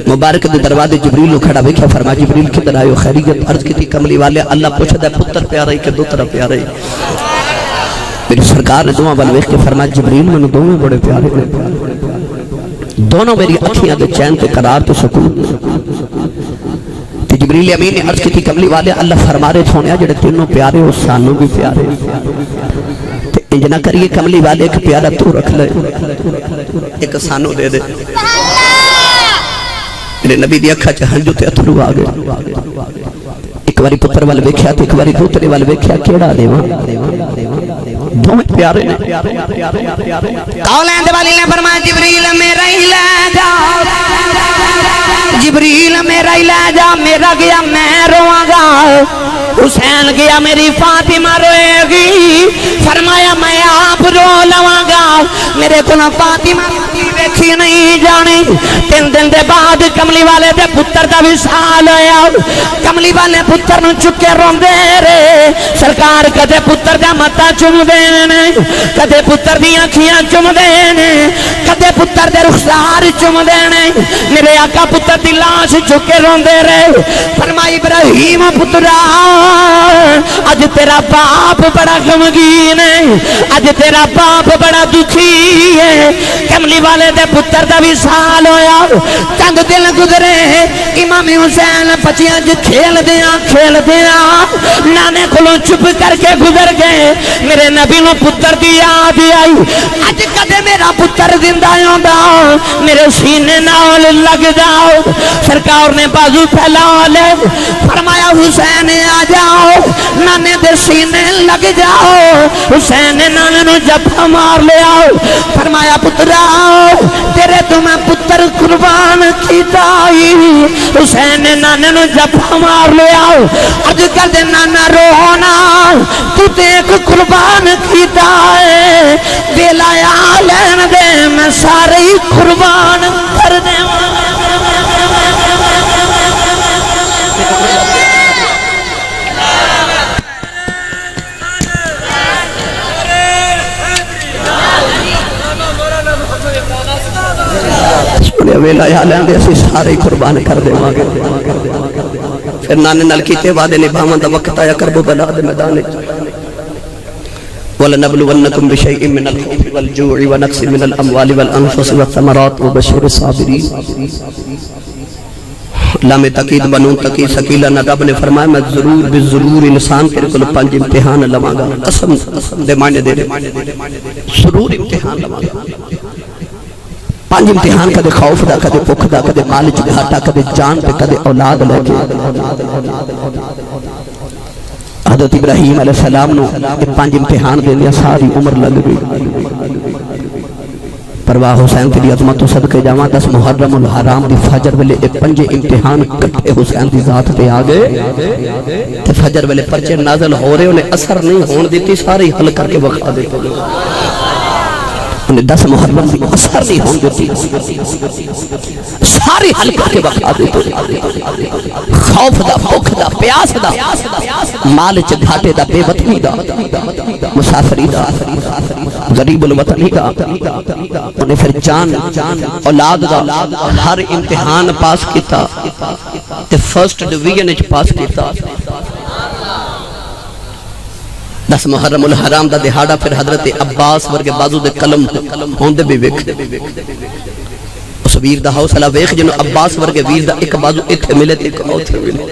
مبارک دے دروازے جبریل کھڑا ویکھیا فرمایا جبریل کدھر آئے ہو خیریت عرض کی کملی والے اللہ پوچھدا ہے پتر پیارا ہے کہ دوترا پیارا ہے میری سرکار نے دعا بل ویکھ کے فرمایا جبریل میں دونوں بڑے پیارے ہیں دونوں میری اکھیاں دے چین تے قرار تے سکون تے جبریل امین نے عرض کی کملی والے اللہ فرما رہے سونیا جڑے تینوں پیارے ہو سانوں بھی پیارے تے انج نہ کریے کملی والے ایک پیارا تو رکھ لے ایک سانوں دے دے میرے نبی دی اکھاں چ ہنجو تے اتھرو آ گئے ایک باری پتر وال ویکھیا تے ایک باری دوترے وال ویکھیا کیڑا دیواں دونوں پیارے نے اولاد والی نے فرمایا جبریل میرا ہی لے جا جبریل میرا ہی لے جا میرا گیا میں رواں گا حسین گیا میری فاطمہ روئے گی فرمایا میں آپ رو لواں گا میرے کو فاطمہ ویکھی نہیں جانی 3 دن دے بعد کملی والے دے پتر دا وصال ہویا کملی والے پتر نو چکے روندے رے سرکار کدے پتر دا متا چوم دے کدے پتر دی اکھیاں چوم دے کدے پتر دے رخسار چوم دے میرے آقا پتر دی لاش چکے روندے رے فرمائی ابراہیم پترا اج تیرا باپ بڑا غمگین ہے اج تیرا باپ بڑا دکھی ہے کملی والے دے پتر دا وصال ہویا چند دن گزرے امام حسین بچیاں کھیل دیاں نانے کولوں چپ کر کے گزر گئے میرے نبی نو پتر دی یاد آئی اج کدے میرا پتر زندہ ہوندا میرے سینے نال لگ جاؤ سرکار نے بازو پھیلا لے فرمایا حسین آ جاؤ نانے دے سینے لگ جاؤ حسین نے نانے نو جفا مار لیا فرمایا پترا تیرے تو میں پتر قربان کیتا حسین نے نانے نو جفا مار لیا اج کل دے نانا رونا تو دیکھ قربان کیتا ہے دلایا لین دے میں سارے قربان کر دے انہیں ویلا یا لیندے اسی سارے قربان کر دے مانگے پھر نانے نال کیتے وعدے نبھاون دا وقت آیا کربو بلا دے میدان وَلَنَبْلُوَنَّكُمْ بِشَيْءٍ مِّنَ الْخَوْفِ وَالْجُوعِ وَنَقْصٍ مِّنَ الْأَمْوَالِ وَالْأَنفُسِ وَالثَّمَرَاتِ وَبَشِّرِ الصَّابِرِينَ لام تقید بنون تقید سکیلہ نہ رب نے فرمایا میں ضرور بالضرور انسان تیرے کو 5 امتحان لواں گا قسم دے معنی دے ضرور امتحان لواں گا 5 امتحان کدے خوف دا کدے بھوک دا کدے مال وچ گھاٹا کدے جان تے کدے اولاد لے کے حضرت ابراہیم علیہ السلام نو 5 امتحان دیندے ساری عمر لگ گئی پرواہ حسین تیری عظمت تو صدقے جاواں 10 محرم الحرام دی فجر ویلے 5 امتحان کٹھے حسین دی ذات تے آ گئے تے فجر ویلے پرچے نازل ہو رہے انہیں اثر نہیں ہون دیتی سارے حل کر کے بخا دیتے انہیں 10 محرم دی اثر نہیں ہون دیتی سارے حل کر کے بخا دیتے خوف دا بھوک دا پیاس دا مال چ گھاٹے دا بے وطنی دا مسافری دا غریب الوطنی دا انہیں پھر جان اولاد دا ہر امتحان پاس کیتا تے فرسٹ ڈویژن وچ پاس کیتا 10 محرم الحرام دا دہاڑا پھر حضرت عباس ورگے بازو دے قلم ہوندے بھی ویکھ اس ویر دا حوصلہ ویکھ جنوں عباس ورگے ویر دا ایک بازو ایتھے ملے تے ایک اوتھے ملے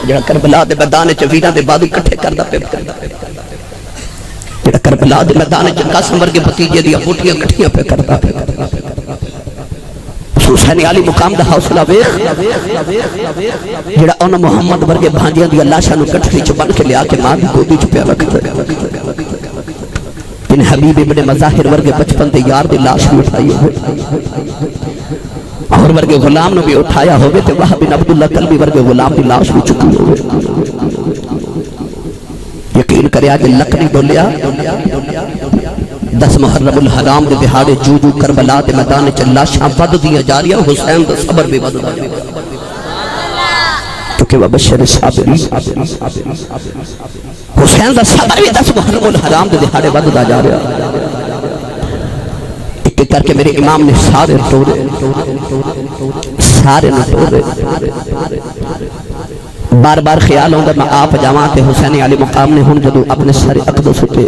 جڑا کربلا دے میدان وچ ویراں دے بازو اکٹھے کردا پیا جڑا کربلا دے میدان وچ قاسم ورگے بھتیجے دی بوٹیاں اکٹھیاں پہ کردا حسین علی مقام دا حوصلہ ویکھ جڑا ان محمد ورگے بھانجیاں دی لاشاں نو کٹھڑی چ بن کے لیا کے ماں دی گودی چ پیا رکھدا بن حبیب ابن مظاہر ورگے بچپن دے یار دی لاش بھی اٹھائی ہوئے اور ورگے غلام نو بھی اٹھایا ہوئے تے وہاں بن عبداللہ قلبی ورگے غلام دی لاش بھی چکی ہوئے یقین کرے آج لکڑی ڈولیا 10 محرم الحرام دے دہاڑے جو جو کربلا دے میدان وچ لاشاں ود دیا جا رہی حسین دا صبر بھی ود دا کیونکہ وبشر الصابرین حسین دا صبر بھی 10 محرم الحرام دے دہاڑے ود دا جا رہا ایک کر کے میرے امام نے سارے ٹورے بار بار خیال ہوندہ میں آپ جوان تے حسین علی مقام نے ہون جدو اپنے سر اقدس تے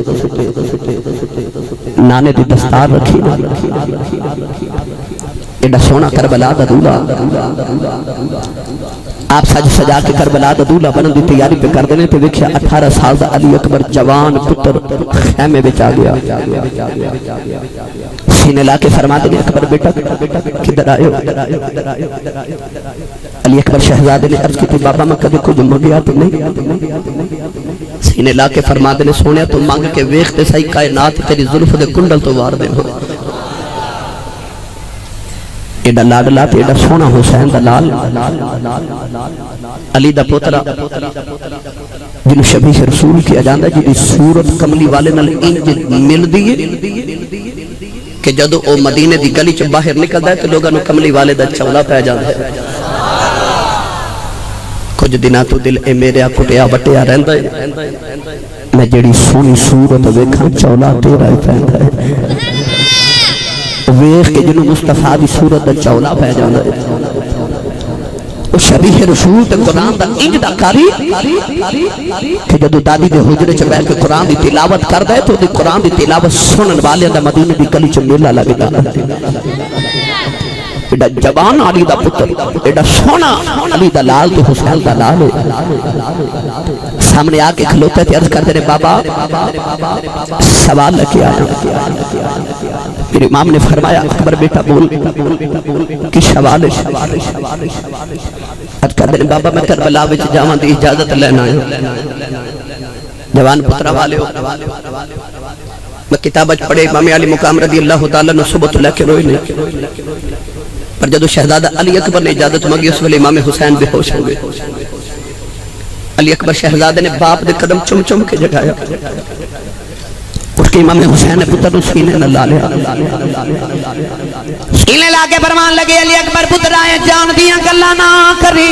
نانے دی دستار رکھی ایڈا سونا کربلا دا دولا آپ سج سجا کے کربلا دا دولا بنن دی تیاری پہ کر دینے تے دیکھیا 18 سال دا علی اکبر جوان پتر خیمے بچ آ گیا سینے لا کے فرما دینے اکبر بیٹا کدھر آئے ہو علی اکبر شہزادے نے عرض کی تھی بابا میں کبھی کچھ مگیا تو نہیں سینے لا کے فرما دینے سونیا تو مانگ کے ویختے صحیح کائنات تیری ظلف دے کنڈل تو وار دے ہو ایڈا لاڈلا تے ایڈا سونا حسین دا لال علی دا پوترا جنہوں شبیہ رسول کیا جاندہ جنہی صورت کملی والے نال انج مل دیئے کہ جدو او مدینے دی گلی چ باہر نکل دائے تو لوگاں نو کملی والے دا چولا پہ جاندہ ہے کچھ دنہ تو دل اے میرے کٹیا بٹیا رہندہ ہے میں جڑی سونی صورت ویکھاں چولا تیرا ہی پہندہ ہے ویخ کے جنہوں مصطفیٰ دی صورت دا چولا پہ جاندہ ہے اس شبیہ رسول تے قرآن دا انج دا کاری کہ جدو دادی دے حجرے چھ بیٹھ کے قرآن دی تلاوت کر دے تو دی قرآن دی تلاوت سنن والے دا مدینے دی گلی چھ میلہ لگے دا ایڈا جوان علی دا پتر ایڈا سونا علی دا لال تو حسین دا لال سامنے آکے کھلوتے تھے عرض کرتے رہے بابا سوال لکے آیا میرے امام نے فرمایا اکبر بیٹا بول کی سوال عرض کرتے رہے بابا میں کربلا وچ جاواں دی اجازت لینا ہے جوان پترہ والے ہو میں کتابت پڑھے امام علی مقام رضی اللہ تعالیٰ نے صبح تو لے کے روئی نہیں پر جدو شہزادہ علی اکبر نے اجازت مانگی اس ویلے امام حسین بے ہوش ہو گئے علی اکبر شہزادہ نے باپ دے قدم چم چم کے جگایا اٹھ کے امام حسین نے پتر سینے نہ لا لیا سینے لا کے فرمان لگے علی اکبر پتر آئے جان دیاں گلا نہ کری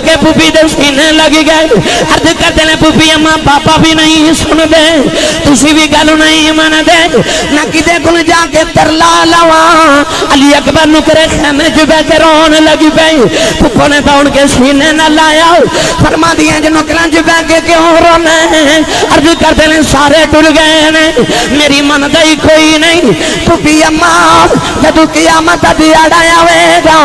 کے پھوپھی دے سینے لگ گئے عرض کرتے ہیں پھوپھی اما پاپا بھی نہیں سن دے تسی بھی گل نہیں من دے نہ کدے کل جا کے ترلا لواں علی اکبر نو کرے خیمے چ بیٹھ کے رون لگی پئی پھپھو نے دوڑ کے سینے نہ لایا فرما دیا جو نکلاں چ بیٹھ کے کیوں رونا عرض کرتے ہیں سارے ٹر گئے نے میری من دئی کوئی نہیں پھوپھی اما جدو قیامت دیاڑا آوے گا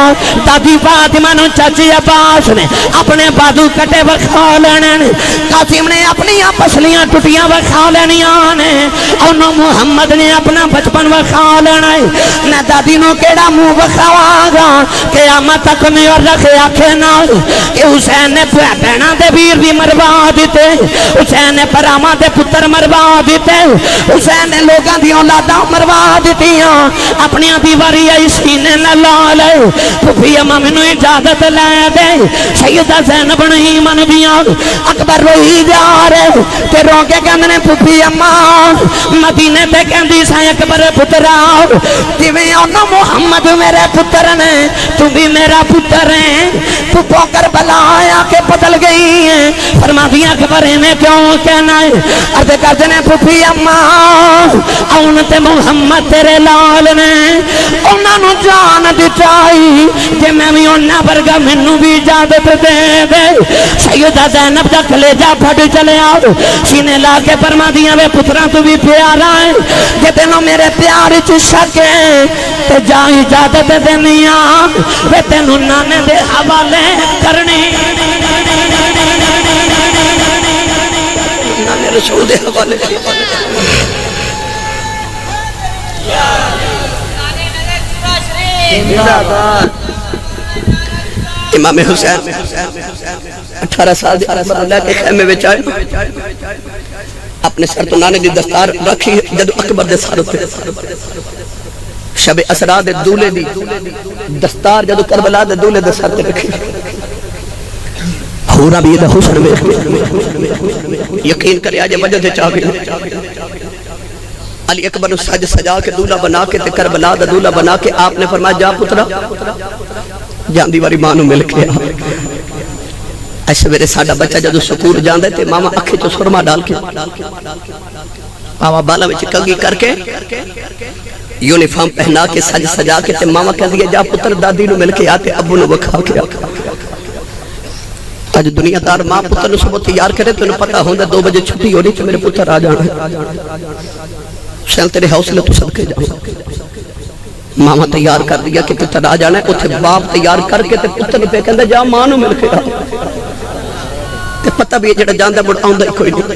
دادی فاطمہ نو چاچی عباس نے اپنے بادو کٹے وکھا لینے قاسم نے اپنی پسلیاں ٹوٹیاں وکھا لینیاں نے انہوں محمد نے اپنا بچپن وکھا لینا ہے میں دادی نو کیڑا منہ وکھاواں گا قیامت تک میں اور رکھے آکھے نہ کہ حسین نے بہنا دے ویر بھی مروا دیتے حسین نے پراما دے پتر مروا دیتے حسین نے لوگاں دی اولاداں مروا دیتیاں اپنی دیواری آئی سینے نہ لا لے پھوپھی اما مینوں اجازت لے دے سیدہ زینب نہیں من دیاں اکبر روئی جا رہے تے رو کے کہندے نے پھوپھی اما مدینے تے کہندی سا اکبر پترا جویں انہاں محمد میرے پتر نے تو بھی میرا پتر ہے پھوپھو کربلا آیا کہ بدل گئی ہے فرما دیا اکبر میں کیوں کہنا ہے عرض کرتے نے پھوپھی اما اون تے محمد تیرے لال نے انہاں نو جان دتائی کہ میں بھی انہاں ورگا مینوں بھی اجازت دے دے سیدہ زینب دا کلیجہ پھٹ چلے آؤ سینے لا کے فرما دیا وے پتراں تو بھی پیارا ہے کہ تینوں میرے پیار چ شک ہے تے جا اجازت دینیاں وے تینوں نانے دے حوالے کرنی نانے رسول دے حوالے امام حسین 18 سال دے اکبر اللہ کے خیمے وچ آئے اپنے سر تو نانے دی دستار رکھی جدو اکبر دے سر تے شب اسرا دے دولے دی دستار جدو کربلا دے دولے دے سر تے رکھی ہورا بھی دا حسن ویکھ یقین کرے آج وجہ تے چاہ گئے علی اکبر سج سجا کے دولہ بنا کے تے کربلا دا دولہ بنا کے آپ نے فرمایا جا پترا جان دیواری ماں نو مل کے ایسے میرے ساڈا بچہ جدو سکول جاندے تے ماما اکھے چ سرما ڈال کے ماما بالا وچ کنگھی کر کے یونیفارم پہنا کے سج سجا کے تے ماما کہندی ہے جا پتر دادی نو مل کے آتے ابو نو وکھا کے اج دنیا دار ماں پتر نو صبح تیار کرے تو انہوں پتہ ہوندا 2 بجے چھٹی ہو رہی تے میرے پتر آ جانا ہے شان تیرے حوصلے تو صدقے جاؤ ماما تیار کر دیا کہ پتر آ جانا ہے اتھے باپ تیار کر کے تے پتر پہ کہندا جا ماں نو مل کے آ تے پتہ بھی جڑا جاندا مڑ آوندا ہی کوئی نہیں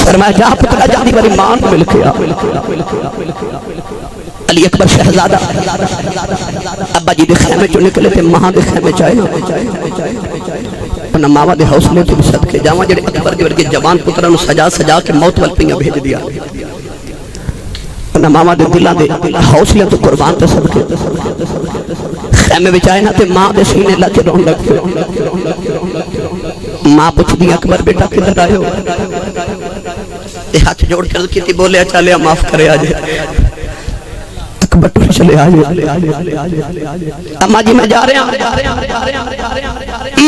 فرمایا جا پتر جا دی باری ماں نو مل کے آ علی اکبر شہزادہ ابا جی دے خیمے چوں نکلے تے ماں دے خیمے چ آئے اپنا ماما دے حوصلے تو صدقے جاواں جڑے اکبر دے ورگے جوان پتراں نو سجا سجا کے موت ول پیاں بھیج دیا اپنا ماما دے دلاں دے حوصلے تو قربان تے صدقے خیمے وچ آئے نا تے ماں دے سینے لگ کے رون لگ پئے ماں پوچھدی اکبر بیٹا کدھر آئے ہو تے ہاتھ جوڑ کر کیتی بولے چلے معاف کرے آجے بٹو چلے آجے اماں جی میں جا رہے ہیں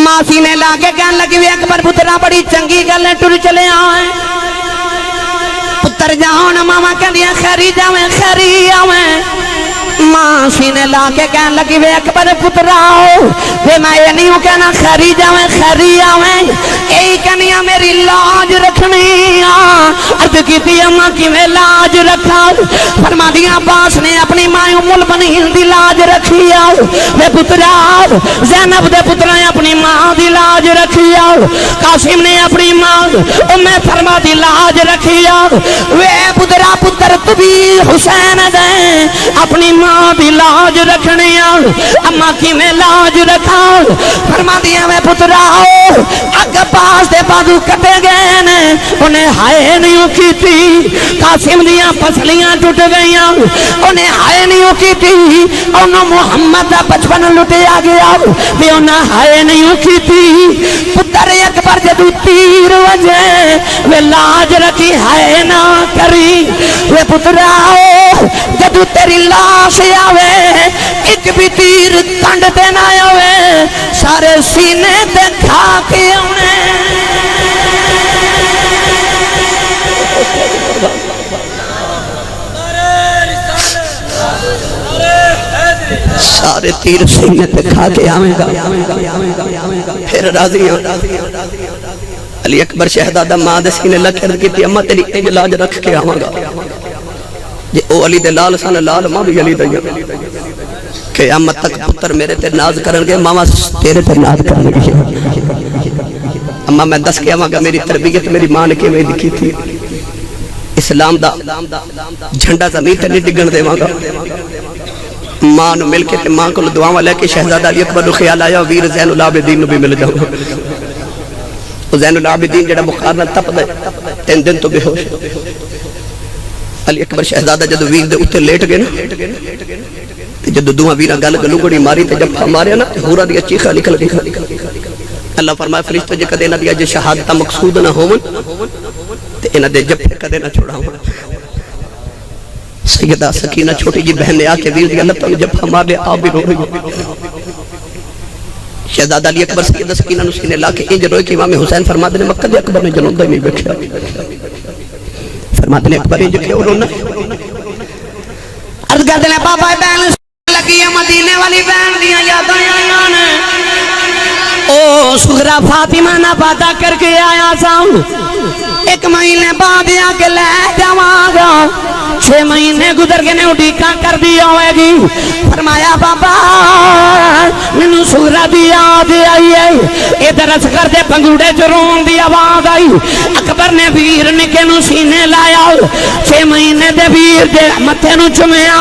ماں سینے لا کے کہن لگی وی اکبر پترا بڑی چنگی گل ہے ٹر چلے آئے پتر جاؤ نا ماما کہندیاں خیری جاویں خیری آویں ماں سینے لا کے کہن لگی وے اکبر پتراؤ وے میں یہ نہیں ہوں کہنا خیری جاویں خیری آویں یہی کہنیاں میری لاج رکھنی عرض کیتی اماں کی میں لاج رکھا فرما دیا عباس نے اپنی ماں ام البنین دی لاج رکھی وے پتراؤ زینب دے پترائیں اپنی ماں دی لاج رکھی قاسم نے اپنی ماں ام فرما دی لاج رکھی وے پترا پتر تبی حسین دے اپنی ماں دی لاج رکھنی اماں کی میں لاج رکھا فرما دیا میں پتراؤ اگ پاس دے بازو کٹے گئے نے انہیں ہائے نہیں کی تھی قاسم دیا پسلیاں ٹوٹ گئیاں انہیں ہائے نہیں کی تھی انہوں محمد دا بچپن لٹے آ گیا بھی انہیں ہائے نہیں کی تھی پتر اکبر جدو تیر وجہ وہ لاج رکھی ہائے نہ کری وہ پتراؤ جدو تیری لاش آوے ایک بھی تیر کنڈ تے نہ آوے سارے سینے تے کھا کے آنے سارے تیر سینے تے کھا کے آویں گا پھر راضی ہوں علی اکبر شہزادہ ماں دے سینے لکھر کی تھی اماں تیری انج لاج رکھ کے آواں گا جے او علی دے لال سن لال ماں بھی علی دیا قیامت تک پتر میرے تے ناز کرن گے ماما تیرے تے ناز کرن گے اماں میں دس کے آواں گا میری تربیت میری ماں نے میں دکھی تھی اسلام دا جھنڈا زمین تے نہیں ڈگن دے گا ماں نو مل کے تے ماں کو دعاواں لے کے شہزادہ علی اکبر نو خیال آیا ویر زین العابدین نو بھی مل جاؤں گا زین العابدین جڑا بخار نال تپ دے 3 دن تو بے ہوش علی اکبر شہزادہ جدو ویر دے اوتے لیٹ گئے نا جدو دوہاں ویراں گل گلوگڑی ماری تے جب ماریا نا ہورا دی چیخا نکل گئی اللہ فرمایا فرشتوں جے کدے نہ دیا جے شہادت مقصود نہ ہون تے انہاں دے جب کدے نہ چھڑاون سیدہ سکینہ چھوٹی جی بہن نے آ کے ویر دی اللہ تعالی جب مار لے آپ بھی رو رہی شہزادہ علی اکبر سیدہ سکینہ نو سینے لا کے انج روئے کہ امام حسین فرماتے نے مکہ دے اکبر نے جنوں دا نہیں بیٹھیا فرماتے نے اکبر انج کیوں رونا عرض کرتے ہیں بابا بہن لگی ہے مدینے والی بہن دیا یاداں آیاں نے او سغرا فاطمہ نہ پاتا کر کے آیا ساؤں 1 مہینے بعد آ کے لے جاواں گا 6 مہینے گزر کے نے اڈیکاں کر دی ہوئے گی فرمایا بابا مینوں سغرا دی یاد آئی ہے ادھر اصغر دے پنگوڑے چ رون دی آواز آئی اکبر نے ویر نکے نو سینے لایا 6 مہینے دے ویر دے متھے نو چومیا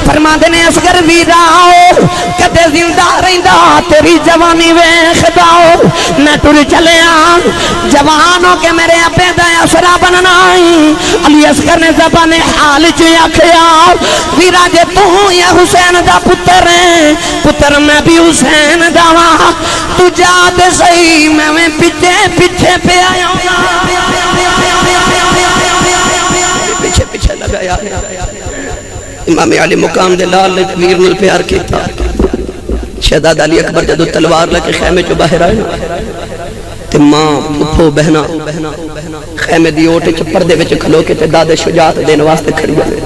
فرماندے نے اصغر ویرا کدے زندہ رہندا تیری جوانی ویکھدا میں ٹر چلیا جوان ہو کے میرے ابے دا اسرا بننا علی اصغر نے زبان حال چ آکھیا ویرا جے تو یا حسین دا پتر ہے پتر میں بھی حسین دا وا تو جا تے صحیح میں پیچھے پیچھے پہ آیا پیچھے پیچھے لگا یار امام علی مقام دے لال نے ویر نال پیار کیتا شہزادہ علی اکبر جدو تلوار لے کے خیمے چ باہر آئے نا تے ماں پھپھو بہنا خیمے دی اوٹ وچ پردے وچ کھلو کے تے داد شجاعت دین واسطے کھڑی ہوئے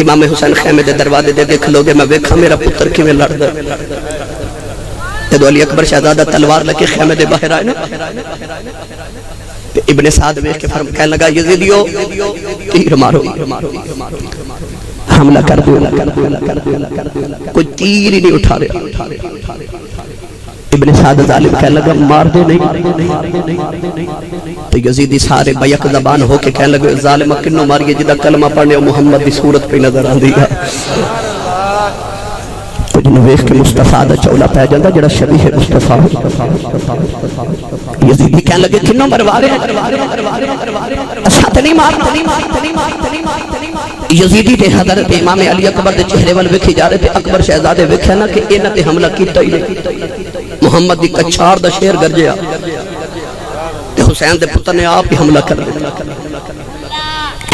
امام حسین خیمے دے دروازے دے کھلو گے میں ویکھاں میرا پتر کیویں لڑدا جدو علی اکبر شہزادہ تلوار لے کے خیمے دے باہر آئے نا ابن سعد ویکھ کے کہنے لگا یزیدیو تیر مارو حملہ کر دو کوئی تیر ہی نہیں اٹھا رہا ابن سعد ظالم کہنے لگا مار دے نہیں تو یزیدی سارے بیک زبان ہو کے کہنے لگے ظالمہ کنوں ماریے جدہ کلمہ پڑھنے محمد دی صورت پہ نظر آن دیا کچھ نویخ کے مصطفیٰ دا چولا پہ جاندہ جڑا شبیح مصطفیٰ یزیدی کہنے لگے کنوں مروارے اساتھ نہیں مارنا یزیدی تے حضرت امام علی اکبر دے چہرے وال وکھی جا رہے تھے اکبر شہزادے وکھے نا کہ انہ تے حملہ کیتا ہی نہیں محمد دی کچھار دا شیر گرجیا تے حسین دے پتر نے آپ ہی حملہ کر دیا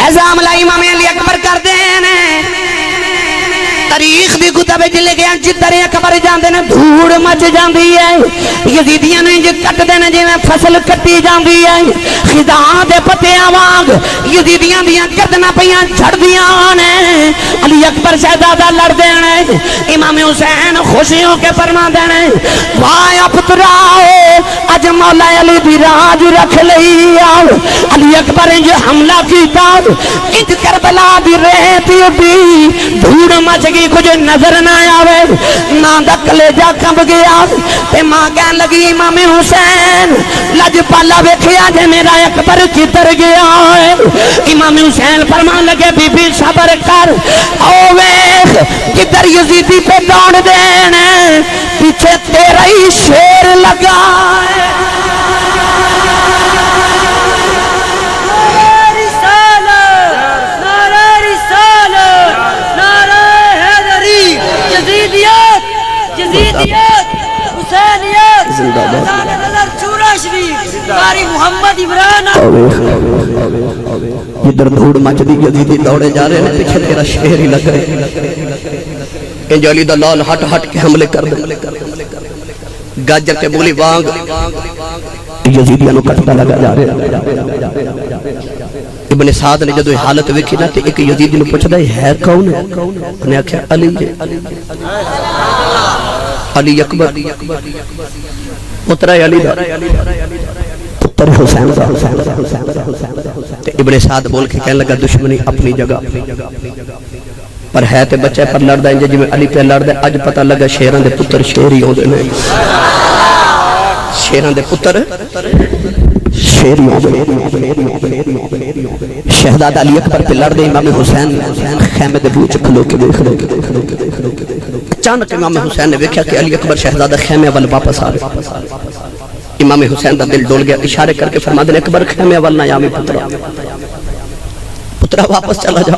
ایسا حملہ امام علی اکبر کر دینے تاریخ بھی کتاب جلے گیا جدر اکبر جاندے نے دھوڑ مچ جاندی ہے یزیدیاں نے جو کٹ دینے جی میں فصل کٹی جاندی ہے خزاں دے پتے آواگ یزیدیاں دیاں گردنا پیاں جھڑ دیاں نے علی اکبر شہزادہ لڑ دینے امام حسین خوشیوں کے فرما دینے وایا پتراؤ اج مولا علی دی راج رکھ لئی علی اکبر نے جو حملہ کیتا انج کربلا دی رہتی دی دھوڑ مچ گئی کچھ نظر نہ آوے نہ دا کلیجہ کھب گیا تے ماں کہن لگی امام حسین لج پالا ویکھیا جے میرا اکبر کدھر گیا ہے امام حسین فرمان لگے بی بی صبر کر او ویکھ کدھر یزیدی پہ دوڑ دینے پیچھے تیرا ہی شیر لگا ہے ادھر دھوڑ مچ دی یزیدی دوڑے جا رہے ہیں پیچھے تیرا شیر ہی لگ رہے انج علی دا لال ہٹ ہٹ کے حملے کر دے گاجر تے بولی وانگ یزیدیاں نو کٹتا لگا جا رہا ابن سعد نے جدو حالت ویکھی نا تے ایک یزیدی نو پوچھدا ہے کون ہے انہیں آکھیا علی علی اکبر پتر ہے علی دا پتر حسین دا تے ابن سعد بول کے کہنے لگا دشمنی اپنی جگہ پر ہے تے بچے پر لڑدا انج جویں علی پہ لڑدا اج پتہ لگا شیراں دے پتر شیر ہی ہوندے نے شیراں دے پتر شیر ہی ہوندے شہزادہ علی اکبر پہ لڑدے امام حسین خیمے دے بوچ کھلو کے دیکھ رہے اچانک امام حسین نے دیکھا کہ علی اکبر شہزادہ خیمے وال واپس آ رہے امام حسین دا دل ڈول گیا اشارے کر کے فرما دے اکبر خیمے وال نہ آویں پترا واپس چلا جا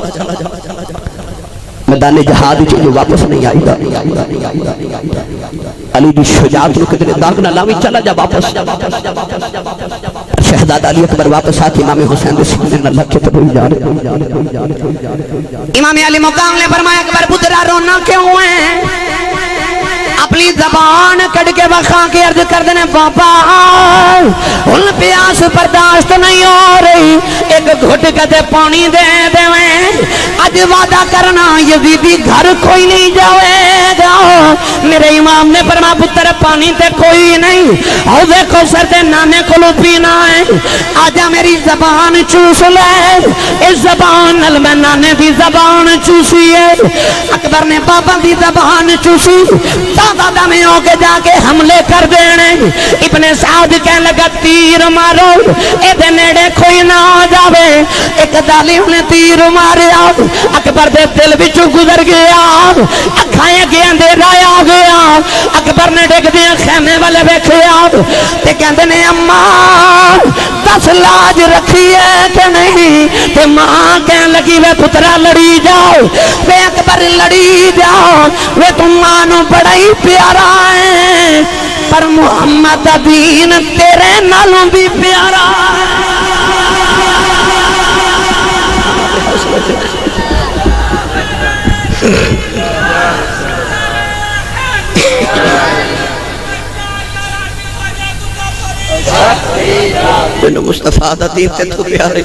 میدان جہاد جو واپس نہیں آئی دا علی دی شجاعت رو کتنے داغ نہ لاوی چلا جا واپس شہزادہ علی اکبر واپس آتی امام حسین دے سینے نہ لکھے تو بھئی جا رہے امام علی مقام نے فرمایا اکبر پترا رونا کیوں ہے اپنی زبان کڑ کے بخا کے عرض کر دینے بابا ان پیاس برداشت نہیں ہو رہی ایک گھٹ کتے پانی دے دے اج وعدہ کرنا یزیدی گھر کوئی نہیں جاوے گا میرے امام نے فرمایا پتر پانی تے کوئی نہیں حوض کوثر تے نانے کو پینا ہے آجا میری زبان چوس لے اس زبان نل میں نانے دی زبان چوسی ہے اکبر نے بابا دی زبان چوسی دادا میں ہو کے جا کے حملے کر دینے ابن سعد کہنے لگا تیر مارو اے دے نیڑے کوئی نہ آ جاوے ایک دالی انہیں تیر مارے اکبر دے دل بچو گزر گیا اکھائیں گے اندھیرا آ گیا اکبر نے ڈگ دیا خیمے والے بیٹھے تے کہندے نے اماں 10 لاج رکھی ہے کہ نہیں تے ماں کہنے لگی وے پترا لڑی جاؤ وے اکبر لڑی جاؤ وے تم مانو بڑا ہی پیارا ہے پر محمد دین تیرے نالوں بھی پیارا جنہوں مصطفیٰ دا دین تے تو پیارے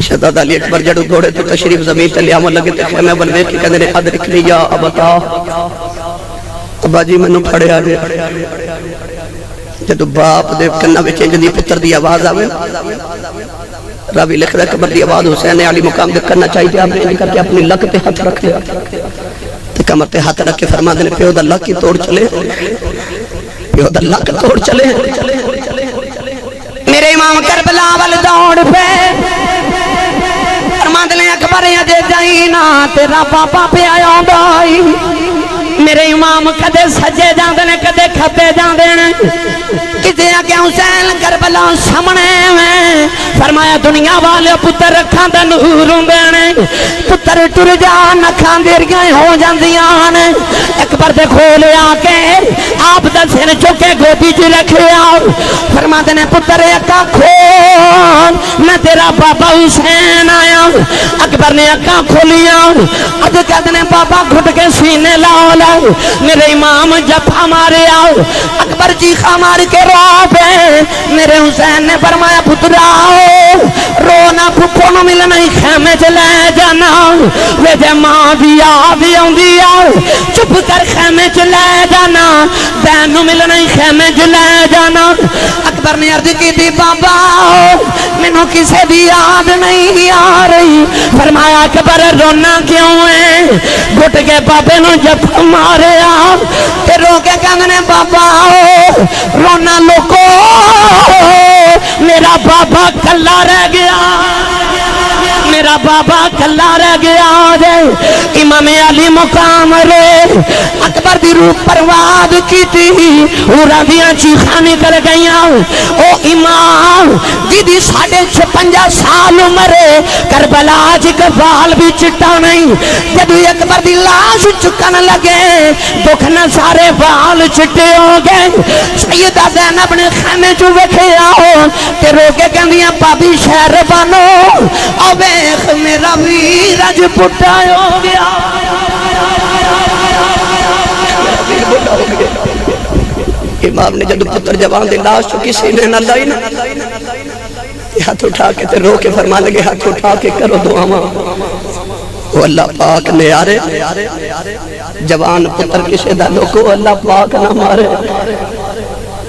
شہزادہ علی اکبر جڑو گھوڑے تو تشریف زمین تے لیاموں لگے تے خیمے بلوے کی کہنے نے ادرک لیا ابتا ابا جی میں نو پھڑے آگے جدو باپ دے کنہ بچے جدی پتر دی آواز آوے راوی لکھ رہا کبر دی آواز حسین علی مقام دے کرنا چاہیے آپ نے کر کے اپنی لک تے ہاتھ رکھ لیا تے کمر تے ہاتھ رکھ کے فرما دینے پیو دا لک کی توڑ چلے پیو دا لک توڑ چلے میرے امام کربلا وال دوڑ پہ فرما دینے اکبر اجے جائینا تیرا پاپا پہ آیا بائی میرے امام کدے سجے جاندے نے کدے کھبے جاندے نے کتے آکے حسین کربلا سامنے میں فرمایا دنیا والے پتر رکھاں دا نور ہوندے نے پتر ٹر جان اکھاں دیریاں ہو جاندیاں نے اکبر دے کھولے آ کے آپ دا سر چکے گودی چ رکھیا فرماتے نے پتر اکھاں کھول میں تیرا بابا حسین آیا اکبر نے اکھاں کھولیاں اج کہتے نے بابا گھٹ کے سینے لاؤ میرے امام جفا مارے آؤ اکبر چیخا مار کے رو پہ میرے حسین نے فرمایا پترا رونا پھپھو نو ملنا ہی خیمے چلے جانا وے جے ماں دی آدھی آندی آؤ چپ کر خیمے چلے جانا بہن نو ملنا ہی خیمے چلے جانا اکبر نے عرض کی تھی بابا مینوں کسے دی یاد نہیں آ رہی فرمایا اکبر رونا کیوں ہے گھٹ کے بابے نو جفا مارے آؤ تے رو کے کہنے بابا رونا لوکو میرا بابا کلا رہ گیا میرا بابا کلا رہ گیا امام علی مقام رے اکبر دی روح پرواد کی تھی اورا دیاں چیخاں نکل گئیاں او امام دیدی 56 سال عمرے کربلا جک بال بھی چٹا نہیں جب اکبر دی لاش چکن لگے دکھنا سارے بال چٹے ہو گئے سیدہ زینب نے خیمے چو وکھے آؤ تے رو کے کہندیاں بابی شہر بانو او بیخ میرا ویر اج پٹا ہو گیا امام نے جدو پتر جوان دے لاش تو کسی نے نہ لائی نا ہاتھ اٹھا کے تے رو کے فرما لگے ہاتھ اٹھا کے کرو دعاواں وہ اللہ پاک نے آرے جوان پتر کسے دا لوکو اللہ پاک نہ مارے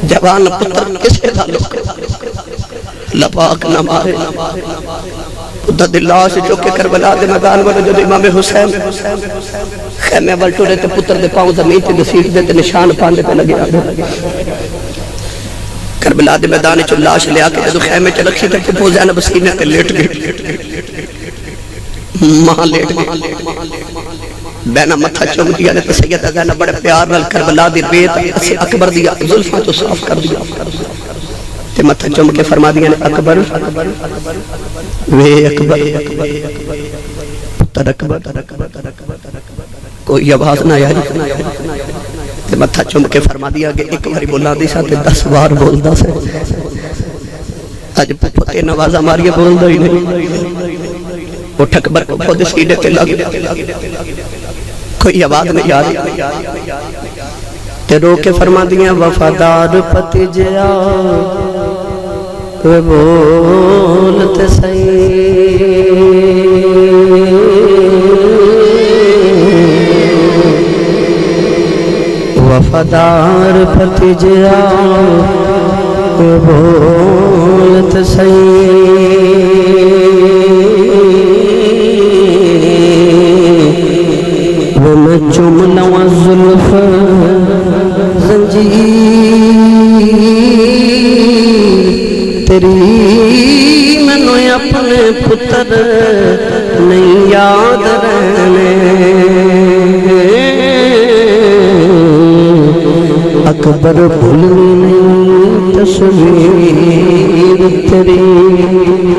جوان پتر کسے دا لوکو اللہ پاک نہ مارے خدا دلہ سے جو کہ کربلا دے میدان میں جو امام حسین خیمے والٹو رہتے پتر دے پاؤں زمین تے گسیٹ دے تے نشان پاندے پہ لگے آدھے کربلا دے میدان چو لاش لے آکے جو خیمے چے رکھی تے پپو زینب سینے تے لیٹ گئے ماں لیٹ گئے بینا متھا چوم دیا نے سیدہ زینب بڑے پیار نال کربلا دی بیت اکبر دیا ظلفاں تو صاف کر دیا تے متھا چوم کے فرما دیا نے اکبر وے اکبر پتر اکبر کوئی آواز نہ آئی تے متھا چوم کے فرما دیا کہ ایک باری بولا دی ساتھ 10 بار بول دا سے آج پتے نواز ہماری بول دا ہی نہیں اٹھ اکبر کو خود سیدھے تے لگ کوئی آواز نہیں آ رہی تے رو کے فرما دیا وفادار پتی جیا وہ بولتے صحیح وفادار پتی جیا وہ بولتے صحیح وہ میں چمنا والظلف زنجیر تیری منو اپنے پتر نہیں یاد رہنے اکبر بھولنی نہیں تصویر تیری